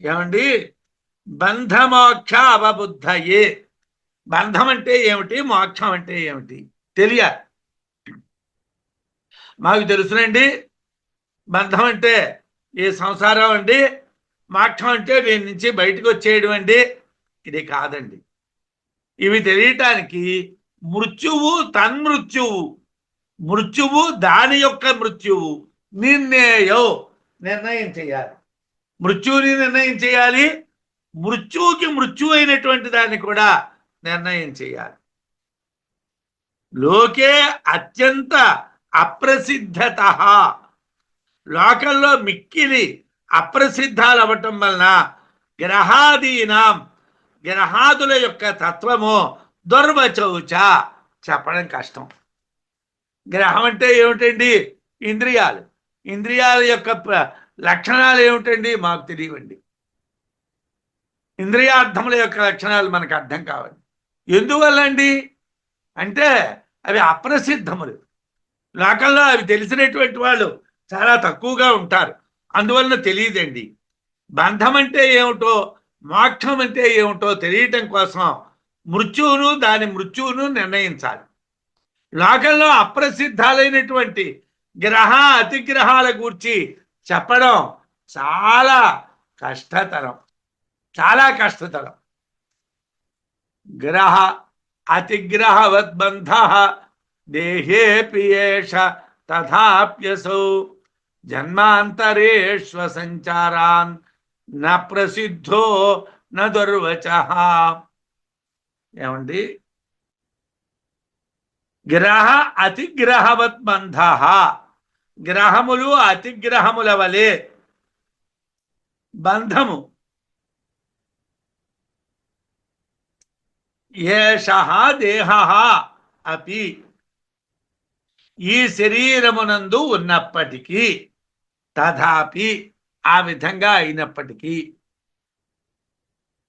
ఏమండి? బంధమోక్ష అవబుద్ధయే. బంధం అంటే ఏమిటి, మోక్షం అంటే ఏమిటి తెలియాలి. మాకు తెలుసునండి. బంధం అంటే ఈ సంసారం అండి, మోక్షం అంటే దీని నుంచి బయటకు వచ్చేయడం అండి, ఇది కాదండి. ఇవి తెలియటానికి మృత్యువు తన్మృత్యువు, మృత్యువు దాని యొక్క మృత్యువు నిర్ణయం చేయాలి. మృత్యువుని నిర్ణయం చేయాలి, మృత్యువుకి మృత్యు అయినటువంటి దాన్ని కూడా నిర్ణయం చేయాలి. లోకే అత్యంత అప్రసిద్ధత, లోకంలో మిక్కిలి అప్రసిద్ధాలు అవ్వటం వలన గ్రహాదీనాం, గ్రహాదుల యొక్క తత్వము దుర్వచౌచ, చెప్పడం కష్టం. గ్రహం అంటే ఏమిటండి? ఇంద్రియాలు. ఇంద్రియాల యొక్క లక్షణాలు ఏమిటండి? మాకు తెలియవండి. ఇంద్రియార్థముల యొక్క లక్షణాలు మనకు అర్థం కావాలి. ఎందువల్లండి అంటే అవి అప్రసిద్ధములు. లోకంలో అవి తెలిసినటువంటి వాళ్ళు చాలా తక్కువగా ఉంటారు, అందువలన తెలియదండి. బంధం అంటే ఏమిటో, మోక్షం అంటే ఏమిటో తెలియటం కోసం దాని మృత్యువును నిర్ణయించాలి. లోకంలో అప్రసిద్ధాలైనటువంటి గ్రహ అతిగ్రహాల గురించి చెప్పడం చాలా కష్టతరం, చాలా కష్టతరం. గ్రహ అతిగ్రహవద్బంధ దేహే పియేష తథాప్యసౌ జన్మాంతరేష్వ సంచారాన్ న ప్రసిద్ధో న దుర్వచః. ఏమండి? గ్రహ అతిగ్రహవద్బంధ, గ్రహములు అతిగ్రహముల వలె బంధము. ఏషః దేహః అపి, ఈ శరీరమునందు ఉన్నప్పటికీ, తథాపి ఆ విధంగా అయినప్పటికీ,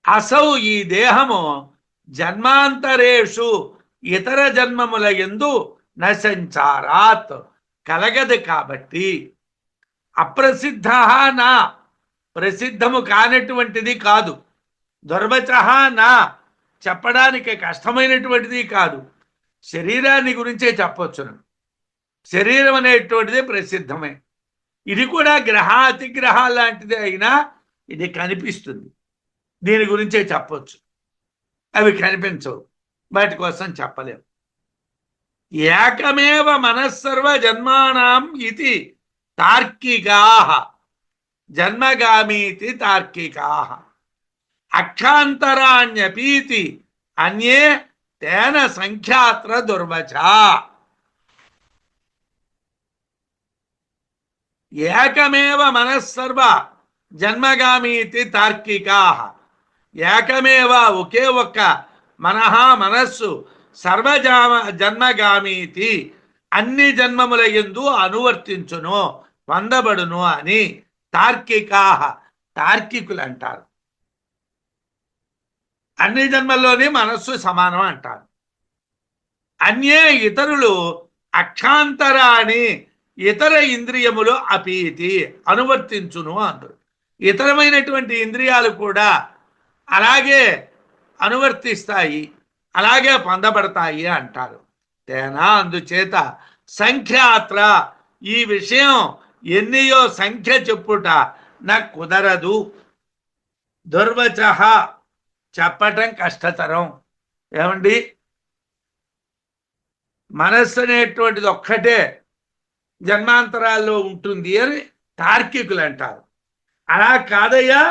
అసౌ ఈ దేహము జన్మాంతరేషు ఇతర జన్మముల యందు నశంచారాత్ కలగదు కాబట్టి, అప్రసిద్ధ నా, ప్రసిద్ధము కానటువంటిది కాదు, దుర్వచః నా, చెప్పడానికి కష్టమైనటువంటిది కాదు. శరీరాన్ని గురించే చెప్పొచ్చును. శరీరం అనేటువంటిది ప్రసిద్ధమే. ఇది కూడా గ్రహ అతిగ్రహ లాంటిది అయినా ఇది కనిపిస్తుంది, దీని గురించే చెప్పొచ్చు. అవి కనిపించవు, వాటి కోసం చెప్పలేము. ఏకమేవ మనస్సర్వ జన్మానాం ఇది తార్కికాః, జన్మగామీతి తార్కికాః. అక్షాంతరాణ్యపీతి అన్యే తేన సంఖ్యాత్ర దుర్వచ. ఏకమేవ మనస్సర్వ జన్మగామీతి తార్కికాః. ఏకమేవ, ఒకే ఒక్క, మనస్సు జన్మగామీతి, అన్ని జన్మముల యందు అనువర్తించును, పొందబడును అని తార్కికాః, తార్కికులు అంటారు. అన్ని జన్మల్లోనే మనస్సు సమానం అంటారు. అన్యే ఇతరులు, అక్షాంతరాన్ని ఇతర ఇంద్రియములు అపీతి అనువర్తించును అందరు. ఇతరమైనటువంటి ఇంద్రియాలు కూడా అలాగే అనువర్తిస్తాయి, అలాగే పొందబడతాయి అంటారు. తేనా, అందుచేత సంఖ్యాత్ర, ఈ విషయం ఎన్నియో సంఖ్య చెప్పుట నాకు కుదరదు. దుర్వచః, చెప్పటం కష్టతరం. ఏమండి? మనస్సు అనేటువంటిది ఒక్కటే జన్మాంతరాల్లో ఉంటుంది అని తార్కికులు అంటారు. అలా కాదయ్యా,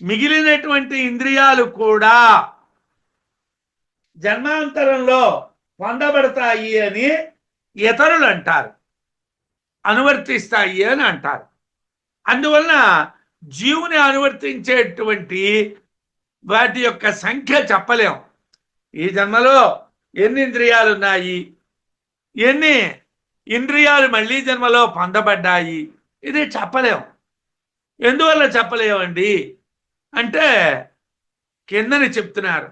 మిగిలినటువంటి ఇంద్రియాలు కూడా జన్మాంతరంలో పొందబడతాయి అని ఇతరులు అంటారు, అనువర్తిస్తాయి అని అంటారు. అందువలన జీవుని అనువర్తించేటువంటి వాటి యొక్క సంఖ్య చెప్పలేం. ఈ జన్మలో ఎన్ని ఇంద్రియాలు ఉన్నాయి, ఎన్ని ఇంద్రియాలు మళ్ళీ జన్మలో పొందబడ్డాయి, ఇది చెప్పలేం. ఎందువల్ల చెప్పలేమండి అంటే కిందని చెప్తున్నారు.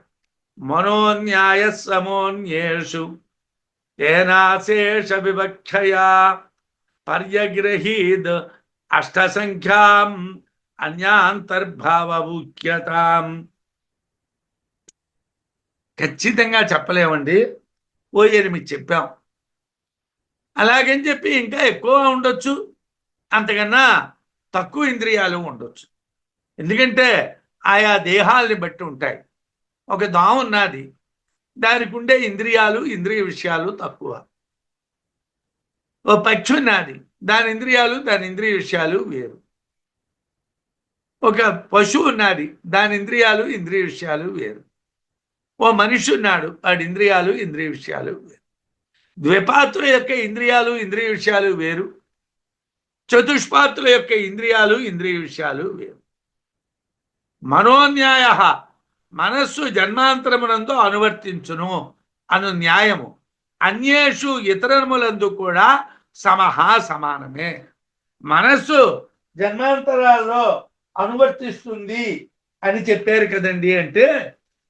మనోన్యాయ సమోన్యేషు తేనాశేష వివక్షయా పర్యగ్రహీద్ అష్టసంఖ్యాం అన్యాంతర్భావముఖ్యతాం. ఖచ్చితంగా చెప్పలేమండి. ఓ 8 చెప్పాం. అలాగని చెప్పి ఇంకా ఎక్కువ ఉండొచ్చు, అంతకన్నా తక్కువ ఇంద్రియాలు ఉండొచ్చు. ఎందుకంటే ఆయా దేహాలని బట్టి ఉంటాయి. ఒక దోమ ఉన్నది, దానికి ఉండే ఇంద్రియాలు ఇంద్రియ విషయాలు తక్కువ. ఓ పక్షి ఉన్నది, దాని ఇంద్రియాలు దాని ఇంద్రియ విషయాలు వేరు. ఒక పశువు ఉన్నది, దాని ఇంద్రియాలు ఇంద్రియ విషయాలు వేరు. ఓ మనిషి ఉన్నాడు, వాడి ఇంద్రియాలు ఇంద్రియ విషయాలు వేరు. ద్విపాత్రుల యొక్క ఇంద్రియాలు ఇంద్రియ విషయాలు వేరు, చతుష్పాత్రుల యొక్క ఇంద్రియాలు ఇంద్రియ విషయాలు వేరు. మనోన్యాయ, మనస్సు జన్మాంతరమునందు అనువర్తించును అను న్యాయము అన్యేషు ఇతరములందు కూడా సమానమే. మనస్సు జన్మాంతరాల్లో అనువర్తిస్తుంది అని చెప్పారు కదండి. అంటే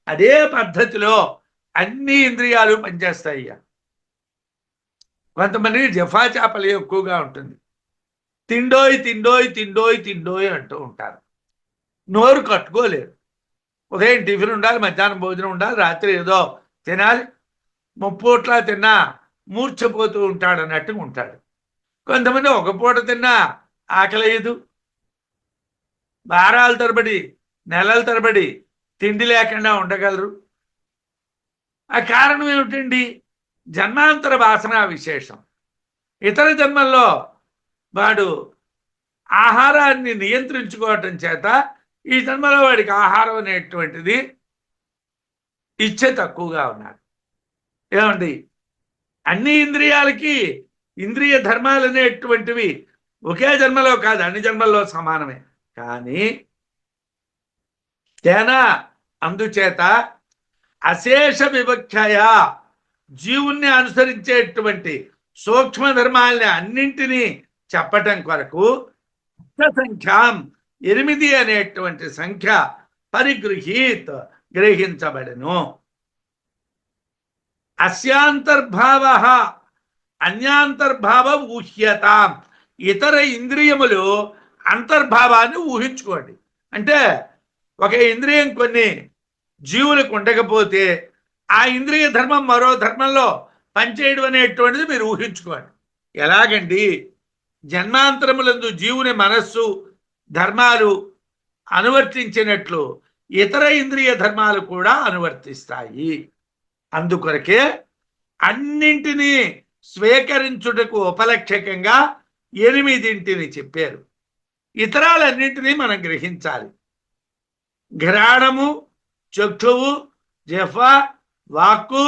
అదే పద్ధతిలో అన్ని ఇంద్రియాలు పనిచేస్తాయి. కొంతమంది జఫా చేపలు ఎక్కువగా ఉంటుంది. తిండోయ్ తిండోయ్ తిండోయ్ తిండోయ్ అంటూ ఉంటారు. నోరు కట్టుకోలేరు. ఉదయం టిఫిన్ ఉండాలి, మధ్యాహ్నం భోజనం ఉండాలి, రాత్రి ఏదో తినాలి. ముప్పూట్లా తిన్నా మూర్ఛపోతూ ఉంటాడు అన్నట్టుగా ఉంటాడు. కొంతమంది ఒక పూట తిన్నా ఆకలేదు, వారాల తరబడి నెలల తరబడి తిండి లేకుండా ఉండగలరు. ఆ కారణం ఏమిటండి? జన్మాంతర వాసన విశేషం. ఇతర జన్మల్లో వాడు ఆహారాన్ని నియంత్రించుకోవటం చేత ఈ జన్మలో వాడికి ఆహారం అనేటువంటిది ఇచ్చే తక్కువగా ఉన్నాడు. ఏమండి, అన్ని ఇంద్రియాలకి ఇంద్రియ ధర్మాలు అనేటువంటివి ఒకే జన్మలో కాదు, అన్ని జన్మల్లో సమానమే. కానీ తేనా అందుచేత అశేష వివక్షయ జీవుణ్ణి అనుసరించేటువంటి సూక్ష్మ ధర్మాలని అన్నింటినీ చెప్పటం కొరకు సంఖ్యాం 8 అనేటువంటి సంఖ్య గ్రహించబడను. అస్యాంతర్భావ అన్యాంతర్భావ ఊహ్యతాం. ఇతర ఇంద్రియములు అంతర్భావాన్ని ఊహించుకోండి. అంటే ఒక ఇంద్రియం కొన్ని జీవులకు ఉండకపోతే ఆ ఇంద్రియ ధర్మం మరో ధర్మంలో పనిచేయడం అనేటువంటిది మీరు ఊహించుకోండి. ఎలాగండి? జన్మాంతరములందు జీవుని మనస్సు ధర్మాలు అనువర్తించినట్లు ఇతర ఇంద్రియ ధర్మాలు కూడా అనువర్తిస్తాయి. అందుకొరకే అన్నింటినీ స్వీకరించుటకు ఉపలక్షకంగా 8 చెప్పారు. ఇతరాలన్నింటినీ మనం గ్రహించాలి. ఘ్రాణము, చక్షువు, జిహ్వ, వాక్కు,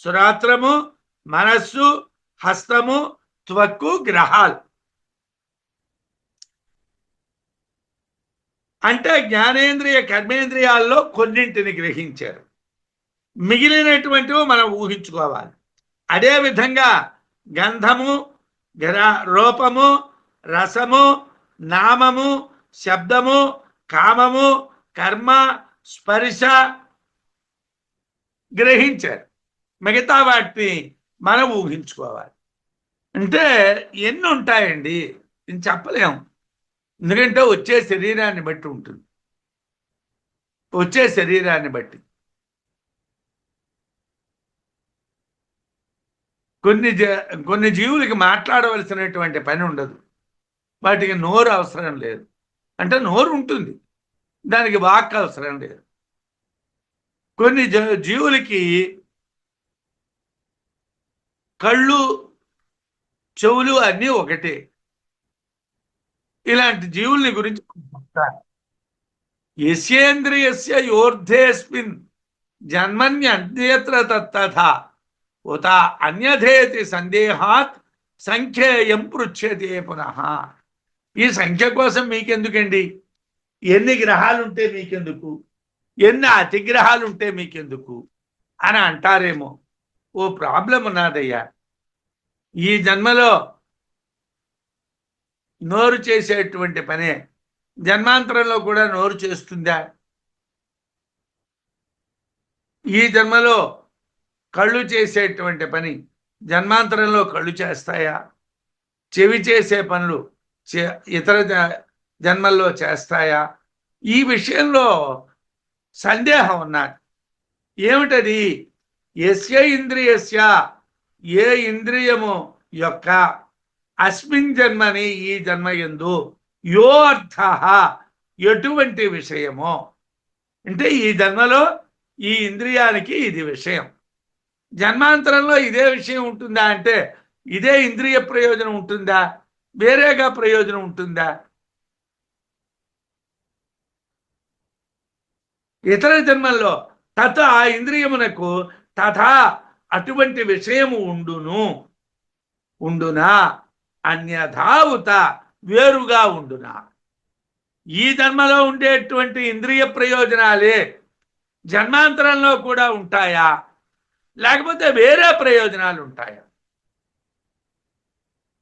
శ్రోత్రము, మనస్సు, హస్తము, త్వక్కు, గ్రహాలు. అంటే జ్ఞానేంద్రియ కర్మేంద్రియాల్లో కొన్నింటిని గ్రహించారు, మిగిలినటువంటివి మనం ఊహించుకోవాలి. అదేవిధంగా గంధము, రూపము, రసము, నామము, శబ్దము, కామము, కర్మ, స్పర్శ గ్రహించారు. మిగతా వాటిని మనం ఊహించుకోవాలి. అంటే ఎన్ని ఉంటాయండి నేను చెప్పలేము. ఎందుకంటే వచ్చే శరీరాన్ని బట్టి ఉంటుంది. వచ్చే శరీరాన్ని బట్టి కొన్ని జీవులకి మాట్లాడవలసినటువంటి పని ఉండదు, వాటికి నోరు అవసరం లేదు. అంటే నోరు ఉంటుంది, దానికి వాక్ అవసరం లేదు. కొన్ని జీవులకి కళ్ళు చెవులు అన్నీ ఒకటే. ఇలాంటి జీవుల్ని గురించి యస్యేంద్రియస్య యోర్ధేస్మిన్ జన్మన్యన్యత్ర తత్తథా ఉత అన్యథేతి సందేహాత్ సంఖ్యేయం పృచ్యతే పునః. ఈ సంఖ్య కోసం మీకెందుకండి? ఎన్ని గ్రహాలు ఉంటే మీకెందుకు, ఎన్ని అతిగ్రహాలు ఉంటే మీకెందుకు అని అంటారేమో. ఓ ప్రాబ్లం ఉన్నదయ్యా. ఈ జన్మలో నోరు చేసేటువంటి పనే జన్మాంతరంలో కూడా నోరు చేస్తుందా? ఈ జన్మలో కళ్ళు చేసేటువంటి పని జన్మాంతరంలో కళ్ళు చేస్తాయా? చెవి చేసే పనులు ఇతర జన్మల్లో చేస్తాయా? ఈ విషయంలో సందేహం ఉన్నది. ఏమిటది? యస్య ఇంద్రియస్య, ఏ ఇంద్రియము యొక్క అస్మిన్ జన్మని, ఈ జన్మయందు, యో అర్థ, ఎటువంటి విషయమో, అంటే ఈ జన్మలో ఈ ఇంద్రియానికి ఇది విషయం, జన్మాంతరంలో ఇదే విషయం ఉంటుందా అంటే ఇదే ఇంద్రియ ప్రయోజనం ఉంటుందా, వేరేగా ప్రయోజనం ఉంటుందా? ఇతర జన్మల్లో తత ఆ ఇంద్రియమునకు తథా అటువంటి విషయము ఉండునా అన్యథావుత వేరుగా ఉండునా. ఈ జన్మలో ఉండేటువంటి ఇంద్రియ ప్రయోజనాలే జన్మాంతరంలో కూడా ఉంటాయా, లేకపోతే వేరే ప్రయోజనాలు ఉంటాయా?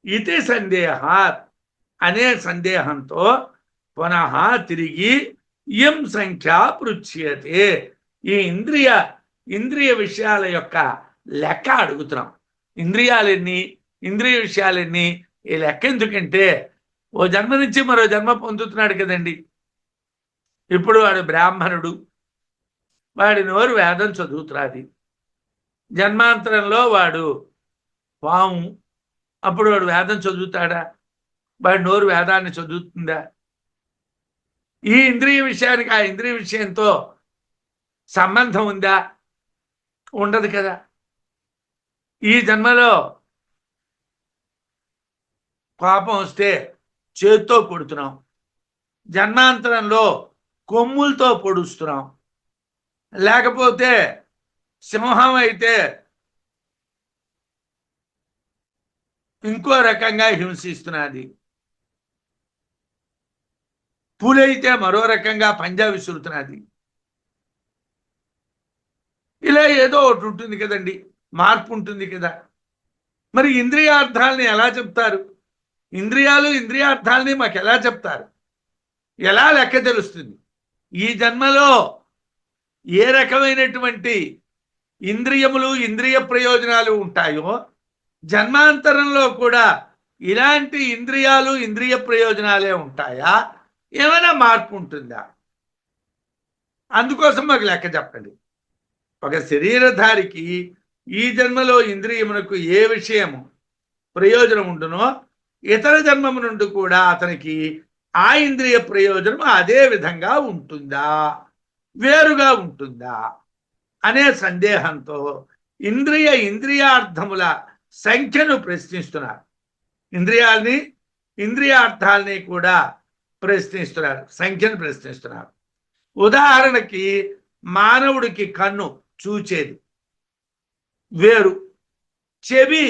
ఇది సందేహాత్ అనే సందేహంతో పునః తిరిగి ఇయం సంఖ్య పృచ్యతే, ఈ ఇంద్రియ విషయాల యొక్క లెక్క అడుగుతున్నాం. ఇంద్రియాలెన్ని, ఇంద్రియ విషయాలెన్ని, ఈ లెక్క ఎందుకంటే ఓ జన్మ నుంచి మరో జన్మ పొందుతున్నాడు కదండి. ఇప్పుడు వాడు బ్రాహ్మణుడు, వాడి నోరు వేదం చదువుతున్నది. జన్మాంతరంలో వాడు పాము, అప్పుడు వాడు వేదం చదువుతాడా? వాడి నోరు వేదాన్ని చదువుతుందా? ఈ ఇంద్రియ విషయానికి ఆ ఇంద్రియ విషయంతో సంబంధం ఉందా? ఉండదు కదా. ఈ జన్మలో కోపం వస్తే చేత్తో కొడుతున్నాం, జన్మాంతరంలో కొమ్ములతో పొడుస్తున్నాం, లేకపోతే సింహం అయితే ఇంకో రకంగా హింసిస్తున్నది, పులైతే మరో రకంగా పంజా విసురుతున్నది. ఇలా ఏదో ఒకటి ఉంటుంది కదండి, మార్పు ఉంటుంది కదా. మరి ఇంద్రియార్థాలని ఎలా చెప్తారు? ఇంద్రియార్థాలని మాకు ఎలా చెప్తారు? ఎలా లెక్క తెలుస్తుంది? ఈ జన్మలో ఏ రకమైనటువంటి ఇంద్రియములు, ఇంద్రియ ప్రయోజనాలు ఉంటాయో జన్మాంతరంలో కూడా ఇలాంటి ఇంద్రియాలు, ఇంద్రియ ప్రయోజనాలే ఉంటాయా? ఏమైనా మార్పు ఉంటుందా? అందుకోసం మాకు లెక్క చెప్పండి. ఒక శరీరధారికి ఈ జన్మలో ఇంద్రియమునకు ఏ విషయము ప్రయోజనం ఉండునో ఇతర జన్మము నుండి కూడా అతనికి ఆ ఇంద్రియ ప్రయోజనం అదే విధంగా ఉంటుందా, వేరుగా ఉంటుందా అనే సందేహంతో ఇంద్రియార్థముల సంఖ్యను ప్రశ్నిస్తున్నారు. ఇంద్రియార్థాలని కూడా ప్రశ్నిస్తున్నారు, సంఖ్యను ప్రశ్నిస్తున్నారు. ఉదాహరణకి మానవుడికి కన్ను చూచేది వేరు, చెవి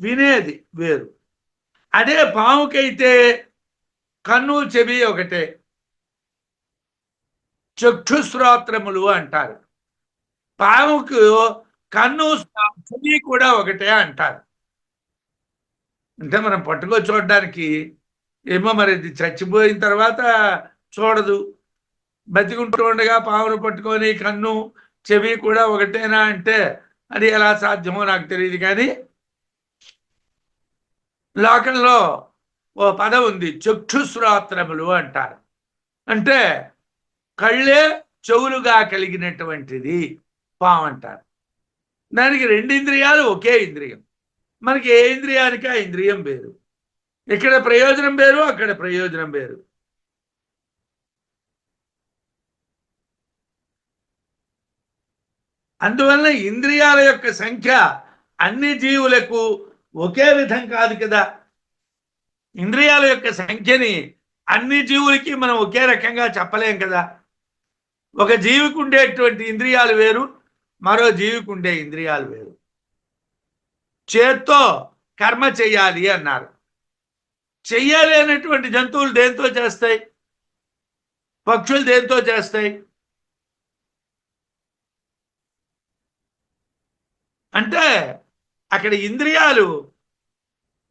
వినేది వేరు. అదే పాముకైతే కన్ను చెవి ఒకటే, చక్షుశ్రోత్రములు అంటారు. పాముకు కన్ను చెవి కూడా ఒకటే అంటారు. అంటే మనం పట్టుకో చూడడానికి ఏమో, మరి చచ్చిపోయిన తర్వాత చూడదు, బతికుంటూ ఉండగా పామును పట్టుకొని కన్ను చెవి కూడా ఒకటేనా అంటే అది ఎలా సాధ్యమో నాకు తెలియదు. కానీ లోకంలో ఓ పదం ఉంది, చక్షుశ్రోత్రములు అంటారు. అంటే కళ్ళే చెవులుగా కలిగినటువంటిది పాము అంటారు. దానికి రెండు ఇంద్రియాలు, ఒకే ఇంద్రియం. మనకి ఏ ఇంద్రియానికి ఆ ఇంద్రియం వేరు. ఇక్కడ ప్రయోజనం వేరు, అక్కడ ప్రయోజనం వేరు. అందువలన ఇంద్రియాల యొక్క సంఖ్య అన్ని జీవులకు ఒకే విధం కాదు కదా. ఇంద్రియాల యొక్క సంఖ్యని అన్ని జీవులకి మనం ఒకే రకంగా చెప్పలేం కదా. ఒక జీవికి ఉండేటువంటి ఇంద్రియాలు వేరు, మరో జీవికి ఉండే ఇంద్రియాలు వేరు. చేత్తో కర్మ చెయ్యాలి అన్నారు. చెయ్యలేనటువంటి జంతువులు దేంతో చేస్తాయి? పక్షులు దేంతో చేస్తాయి? అంటే అక్కడ ఇంద్రియాలు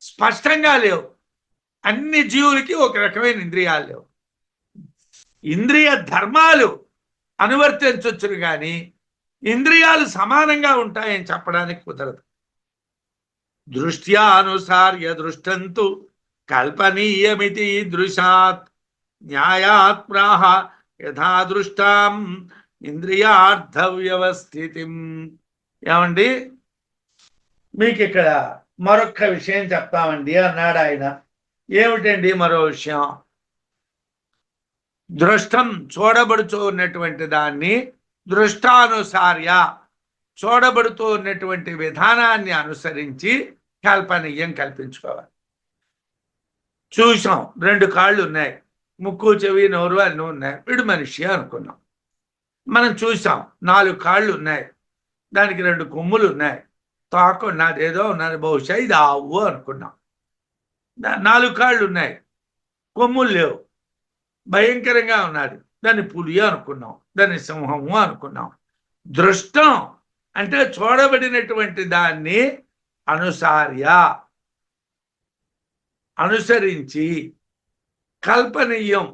స్పష్టంగా లేవు. అన్ని జీవులకి ఒక రకమైన ఇంద్రియాలు లేవు. ఇంద్రియ ధర్మాలు అనువర్తించొచ్చును కానీ ఇంద్రియాలు సమానంగా ఉంటాయని చెప్పడానికి కుదరదు. దృష్ట్యానుసార్య దృష్టంతు కల్పనీయమితి దృశాత్ న్యాయాత్ ప్రాహ యథా దృష్టాం ఇంద్రియార్థ వ్యవస్థితిం. ఏమండి, మీకు ఇక్కడ మరొక విషయం చెప్తామండి అన్నాడు ఆయన. ఏమిటండి మరో విషయం? దృష్టం చూడబడుతూ ఉన్నటువంటి దాన్ని దృష్టానుసార్య చూడబడుతూ ఉన్నటువంటి విధానాన్ని అనుసరించి కల్పనీయం కల్పించుకోవాలి. చూసాం, 2 కాళ్ళు ఉన్నాయి, ముక్కు చెవి నోరు అన్నీ ఉన్నాయి, వీడు మనిషి అనుకున్నాం. మనం చూసాం 4 కాళ్ళు ఉన్నాయి, దానికి 2 కొమ్ములు ఉన్నాయి, తోక ఉన్నది, ఏదో ఉన్నది, బహుశా ఇది ఆవు అనుకున్నాం. 4 కాళ్ళు ఉన్నాయి, కొమ్ములు లేవు, భయంకరంగా ఉన్నది, దాన్ని పులి అనుకున్నాం, దాన్ని సింహము అనుకున్నాం. దృష్టం అంటే చూడబడినటువంటి దాన్ని అనుసరించి కల్పనీయం,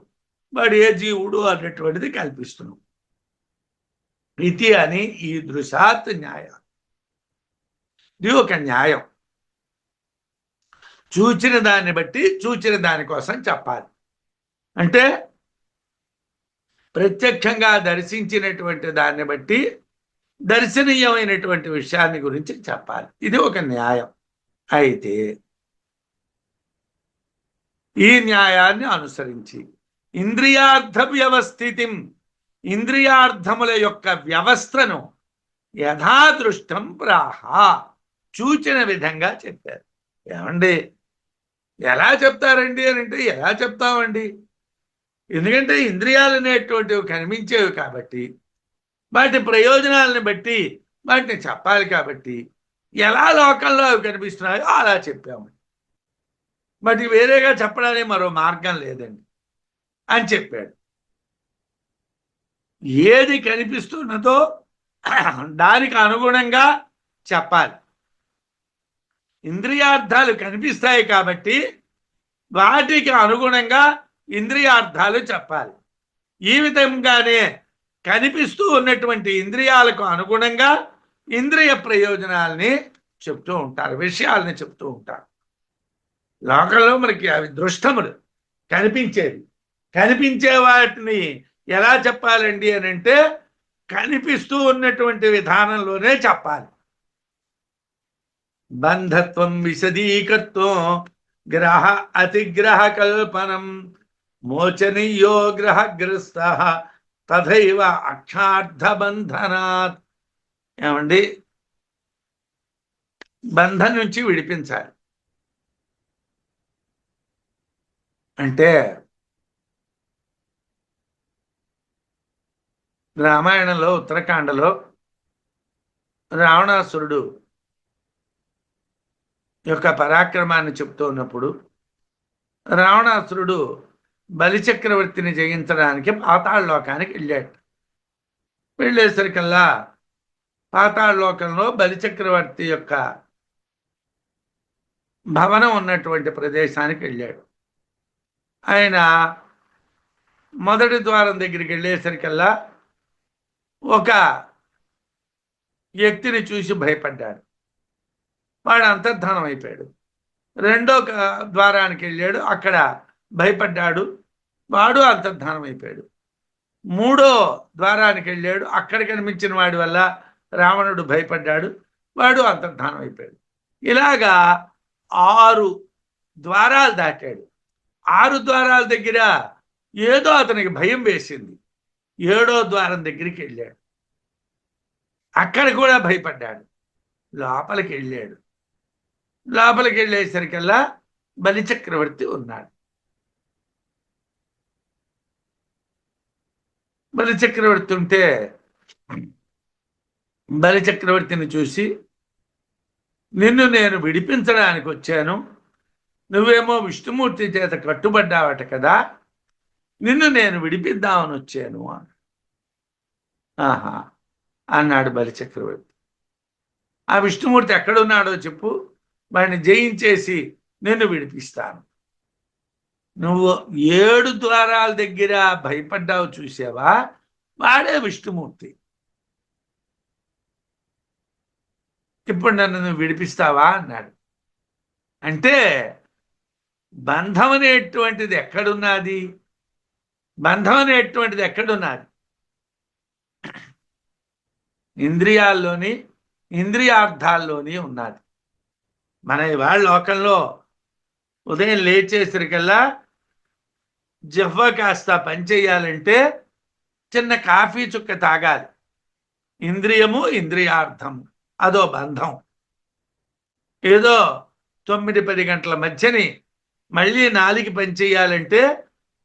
వాడు ఏ జీవుడు అన్నటువంటిది కల్పిస్తున్నాం. ఇది అని ఈ దృశాత్ న్యాయం. ఇది ఒక న్యాయం. చూచిన దాన్ని బట్టి చూచిన దానికోసం చెప్పాలి. అంటే ప్రత్యక్షంగా దర్శించినటువంటి దాన్ని బట్టి దర్శనీయమైనటువంటి విషయాన్ని గురించి చెప్పాలి. ఇది ఒక న్యాయం. అయితే ఈ న్యాయాన్ని అనుసరించి ఇంద్రియార్థ వ్యవస్థితిం, ఇంద్రియార్థముల యొక్క వ్యవస్థను యథాదృష్టం ప్రాహ, చూచిన విధంగా చెప్పారు. ఏమండి ఎలా చెప్తారండి అని అంటే, ఎలా చెప్తామండి? ఎందుకంటే ఇంద్రియాలు అనేటువంటివి కనిపించేవి కాబట్టి, వాటి ప్రయోజనాలను బట్టి వాటిని చెప్పాలి కాబట్టి, ఎలా లోకంలో అవి కనిపిస్తున్నాయో అలా చెప్పాము. వాటి వేరేగా చెప్పడానికి మరో మార్గం లేదండి అని చెప్పాడు. ఏది కనిపిస్తున్నదో దానికి అనుగుణంగా చెప్పాలి. ఇంద్రియార్థాలు కనిపిస్తాయి కాబట్టి వాటికి అనుగుణంగా ఇంద్రియార్థాలు చెప్పాలి. ఈ విధంగానే కనిపిస్తూ ఉన్నటువంటి ఇంద్రియాలకు అనుగుణంగా ఇంద్రియ ప్రయోజనాల్ని చెప్తూ ఉంటారు, విషయాల్ని చెప్తూ ఉంటారు. లోకంలో మనకి అవి దృష్టములు, కనిపించేవి. కనిపించే వాటిని ఎలా చెప్పాలండి అని అంటే, కనిపిస్తూ ఉన్నటువంటి విధానంలోనే చెప్పాలి. బంధత్వం విశదీకర్తం గ్రహ అతిగ్రహ కల్పనం మోచనీయో గ్రహగ్రస్త తథైవ అక్షార్థ బంధనాత్. ఏమండి, బంధం నుంచి విడిపించాలి అంటే రామాయణంలో ఉత్తరకాండలో రావణాసురుడు యొక్క పరాక్రమాన్ని చెప్తూ ఉన్నప్పుడు రావణాసురుడు బలిచక్రవర్తిని జయించడానికి పాతాళలోకానికి వెళ్ళాడు. వెళ్ళేసరికల్లా పాతాళలోకంలో బలిచక్రవర్తి యొక్క భవనం ఉన్నటువంటి ప్రదేశానికి వెళ్ళాడు. ఆయన మొదటి ద్వారం దగ్గరికి వెళ్ళేసరికల్లా ఒక వ్యక్తిని చూసి భయపడ్డాడు. వాడు అంతర్ధానం అయిపోయాడు. రెండో ద్వారానికి వెళ్ళాడు, అక్కడ భయపడ్డాడు, వాడు అంతర్ధానం అయిపోయాడు. మూడో ద్వారానికి వెళ్ళాడు, అక్కడ కనిపించిన వాడి వల్ల రావణుడు భయపడ్డాడు, వాడు అంతర్ధానం అయిపోయాడు. ఇలాగా 6 ద్వారాలు దాటాడు. 6 ద్వారాల దగ్గర ఏదో అతనికి భయం వేసింది. 7వ ద్వారం దగ్గరికి వెళ్ళాడు, అక్కడ కూడా భయపడ్డాడు. లోపలికి వెళ్ళాడు. లోపలికి వెళ్ళేసరికల్లా బలిచక్రవర్తి ఉన్నాడు. బలిచక్రవర్తి ఉంటే బలిచక్రవర్తిని చూసి, నిన్ను నేను విడిపించడానికి వచ్చాను, నువ్వేమో విష్ణుమూర్తి చేత కట్టుబడ్డావట కదా, నిన్ను నేను విడిపిద్దామని వచ్చాను ఆహా అన్నాడు బలిచక్రవర్తి. ఆ విష్ణుమూర్తి ఎక్కడున్నాడో చెప్పు, వాడిని జయించేసి నిన్ను విడిపిస్తాను. నువ్వు 7 ద్వారాల దగ్గర భయపడ్డావు చూసావా, వాడే విష్ణుమూర్తి. ఇప్పుడు నన్ను నువ్వు విడిపిస్తావా అన్నాడు. అంటే బంధం అనేటువంటిది ఎక్కడున్నది? బంధం అనేటువంటిది ఎక్కడున్నది? ఇంద్రియాల్లోని, ఇంద్రియార్థాల్లోని ఉన్నది. మన ఇవాళ లోకంలో ఉదయం లేచేసరికల్లా జిహ్వ కాస్త పనిచేయాలంటే చిన్న కాఫీ చుక్క తాగాలి. ఇంద్రియము ఇంద్రియార్థము అదో బంధం. ఏదో 9-10 గంటల మధ్యని మళ్ళీ నాలికి పనిచేయాలంటే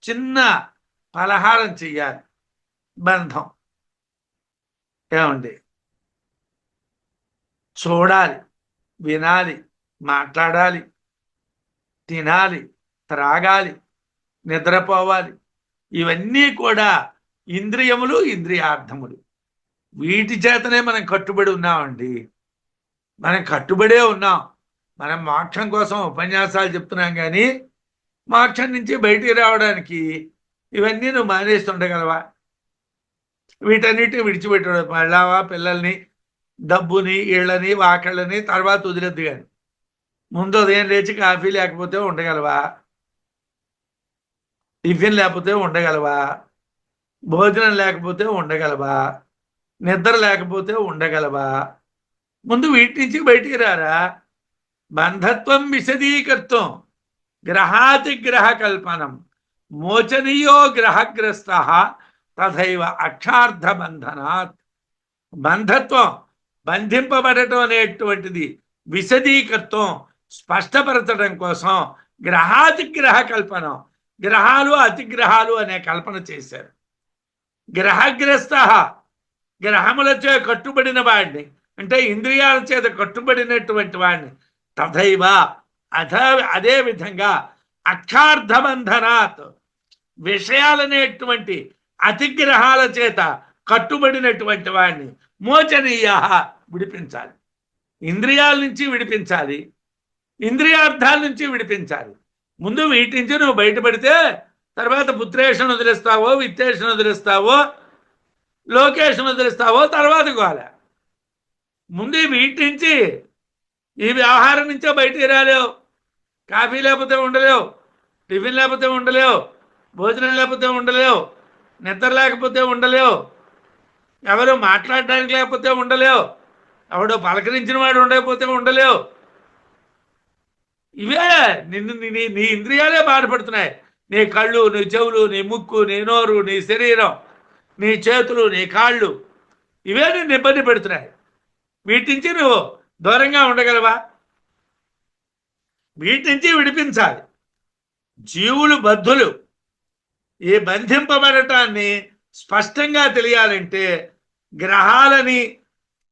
చిన్న పలహారం చెయ్యాలి, బంధం. ఏమండి, చూడాలి, వినాలి, మాట్లాడాలి, తినాలి, త్రాగాలి, నిద్రపోవాలి, ఇవన్నీ కూడా ఇంద్రియములు ఇంద్రియార్థములు. వీటి చేతనే మనం కట్టుబడి ఉన్నామండి. మనం కట్టుబడే ఉన్నాం. మనం మోక్షం కోసం ఉపన్యాసాలు చెప్తున్నాం, కానీ మోక్షం నుంచి బయటికి రావడానికి ఇవన్నీ నువ్వు మానేస్తుండగలవా? వీటన్నిటి విడిచిపెట్టాడు మళ్ళావా పిల్లల్ని, డబ్బుని, ఇళ్ళని, వాకళ్ళని తర్వాత వదిలేద్దు. కానీ ముందు ఉదయం లేచి కాఫీ లేకపోతే ఉండగలవా? టిఫిన్ లేకపోతే ఉండగలవా? భోజనం లేకపోతే ఉండగలవా? నిద్ర లేకపోతే ఉండగలవా? ముందు వీటి నుంచి బయటికి రారా. బంధత్వం విశదీకర్తం గ్రహాతిగ్రహ కల్పనం మోచనీయో గ్రహగ్రస్త తథైవ అక్షార్థ బంధనాత్. బంధత్వం, బంధింపబడటం అనేటువంటిది విశదీకర్తం, స్పష్టపరచడం కోసం గ్రహాతిగ్రహ కల్పనం, గ్రహాలు అతిగ్రహాలు అనే కల్పన చేశారు. గ్రహగ్రస్త, గ్రహములచే కట్టుబడిన వాడిని, అంటే ఇంద్రియాల చేత కట్టుబడినటువంటి వాడిని, తథైవ అదే విధంగా అక్షార్థబంధనాత్, విషయాలనేటువంటి అతిగ్రహాల చేత కట్టుబడినటువంటి వాడిని మోచనీయ, విడిపించాలి. ఇంద్రియాల నుంచి విడిపించాలి, ఇంద్రియార్థాల నుంచి విడిపించాలి. ముందు వీటి నుంచి నువ్వు బయటపడితే తర్వాత పుత్రేషను వదిలిస్తావో, విత్తేషను వదిలిస్తావో, లోకేషను వదిలిస్తావో తర్వాత గోల. ముందు వీటి నుంచి, ఈ వ్యవహారం నుంచో బయటికి రాలేవు. కాఫీ లేకపోతే ఉండలేవు, టిఫిన్ లేకపోతే ఉండలేవు, భోజనం లేకపోతే ఉండలేవు, నిద్ర లేకపోతే ఉండలేవు, ఎవరు మాట్లాడడానికి లేకపోతే ఉండలేవు, ఎవడో పలకరించిన వాడు ఉండకపోతే ఉండలేవు. ఇవే నీ ఇంద్రియాలే బాధపడుతున్నాయి. నీ కళ్ళు, నీ చెవులు, నీ ముక్కు, నీ నోరు, నీ శరీరం, నీ చేతులు, నీ కాళ్ళు, ఇవే నిన్ను ఇబ్బంది పెడుతున్నాయి. వీటి నుంచి నువ్వు దూరంగా ఉండగలవా? వీటి నుంచి విడిపించాలి. జీవులు బద్ధులు. ఈ బంధింపబడటాన్ని స్పష్టంగా తెలియాలంటే గ్రహాలని,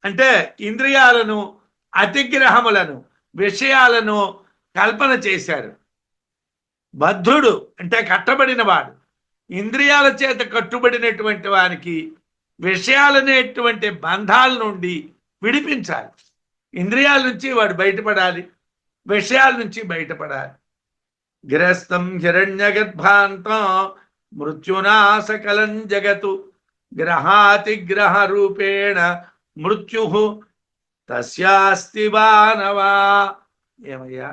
అంటే ఇంద్రియాలను, అతిగ్రహములను, విషయాలను కల్పన చేశారు. బద్ధుడు అంటే కట్టబడిన వాడు. ఇంద్రియాల చేత కట్టుబడినటువంటి వారికి విషయాలనేటువంటి బంధాల నుండి విడిపించాలి. ఇంద్రియాల నుంచి వాడు బయటపడాలి, విషయాల నుంచి బయటపడాలి. గ్రస్తం హిరణ్యగర్భాంతం మృత్యునా సకలం జగతు గ్రహాతిగ్రహ రూపేణ మృత్యు తస్యాస్తి వానవా. ఏమయ్యా,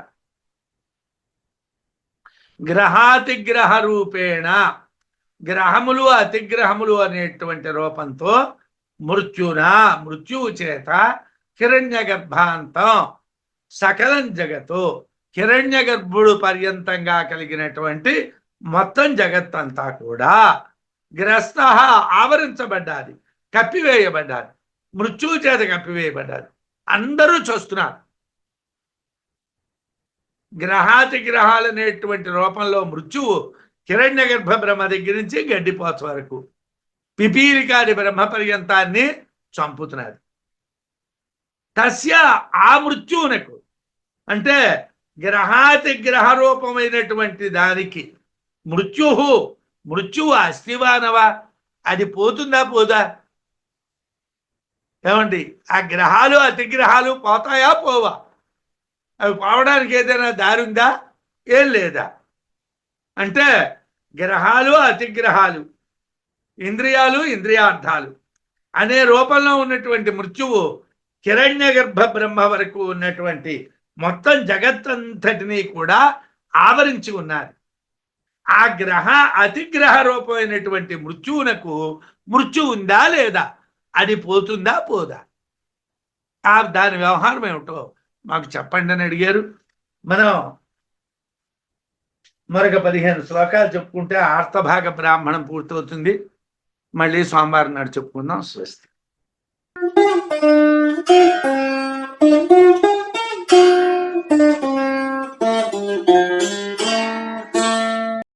గ్రహాతిగ్రహ రూపేణ, గ్రహములు అతిగ్రహములు అనేటువంటి రూపంతో మృత్యునా, మృత్యువు చేత, హిరణ్య గర్భాంతం సకలం జగత్తు, హిరణ్య గర్భుడు పర్యంతంగా కలిగినటువంటి మొత్తం జగత్తంతా కూడా గ్రస్త, ఆవరించబడ్డాది, కప్పివేయబడ్డాది, మృత్యువు చేత కప్పివేయబడ్డాది. అందరూ చూస్తున్నారు. గ్రహాతి గ్రహాలు అనేటువంటి రూపంలో మృత్యువు హిరణ్య గర్భ బ్రహ్మ దగ్గర నుంచి గడ్డిపోత వరకు పిపీలికాది బ్రహ్మ పర్యంతాన్ని చంపుతున్నది. తస్య, ఆ మృత్యువునకు, అంటే గ్రహాతి గ్రహ రూపమైనటువంటి దానికి మృత్యువు అస్తివానవా, అది పోతుందా పోదా? ఏమండి, ఆ గ్రహాలు అతిగ్రహాలు పోతాయా పోవా? అవి పోవడానికి ఏదైనా దారి ఉందా? ఏం లేదా? అంటే గ్రహాలు అతిగ్రహాలు, ఇంద్రియాలు ఇంద్రియార్థాలు అనే రూపంలో ఉన్నటువంటి మృత్యువు హిరణ్య గర్భ బ్రహ్మ వరకు ఉన్నటువంటి మొత్తం జగత్తంతటినీ కూడా ఆవరించి ఉన్నది. ఆ గ్రహ అతిగ్రహ రూపమైనటువంటి మృత్యువునకు మృత్యు ఉందా లేదా, అది పోతుందా పోదా, దాని వ్యవహారం ఏమిటో మాకు చెప్పండి అని అడిగారు. మరొక 15 శ్లోకాలు చెప్పుకుంటే ఆర్తభాగ బ్రాహ్మణం పూర్తవుతుంది. మళ్ళీ సోమవారం నాడు చెప్పుకుందాం. స్వస్తి.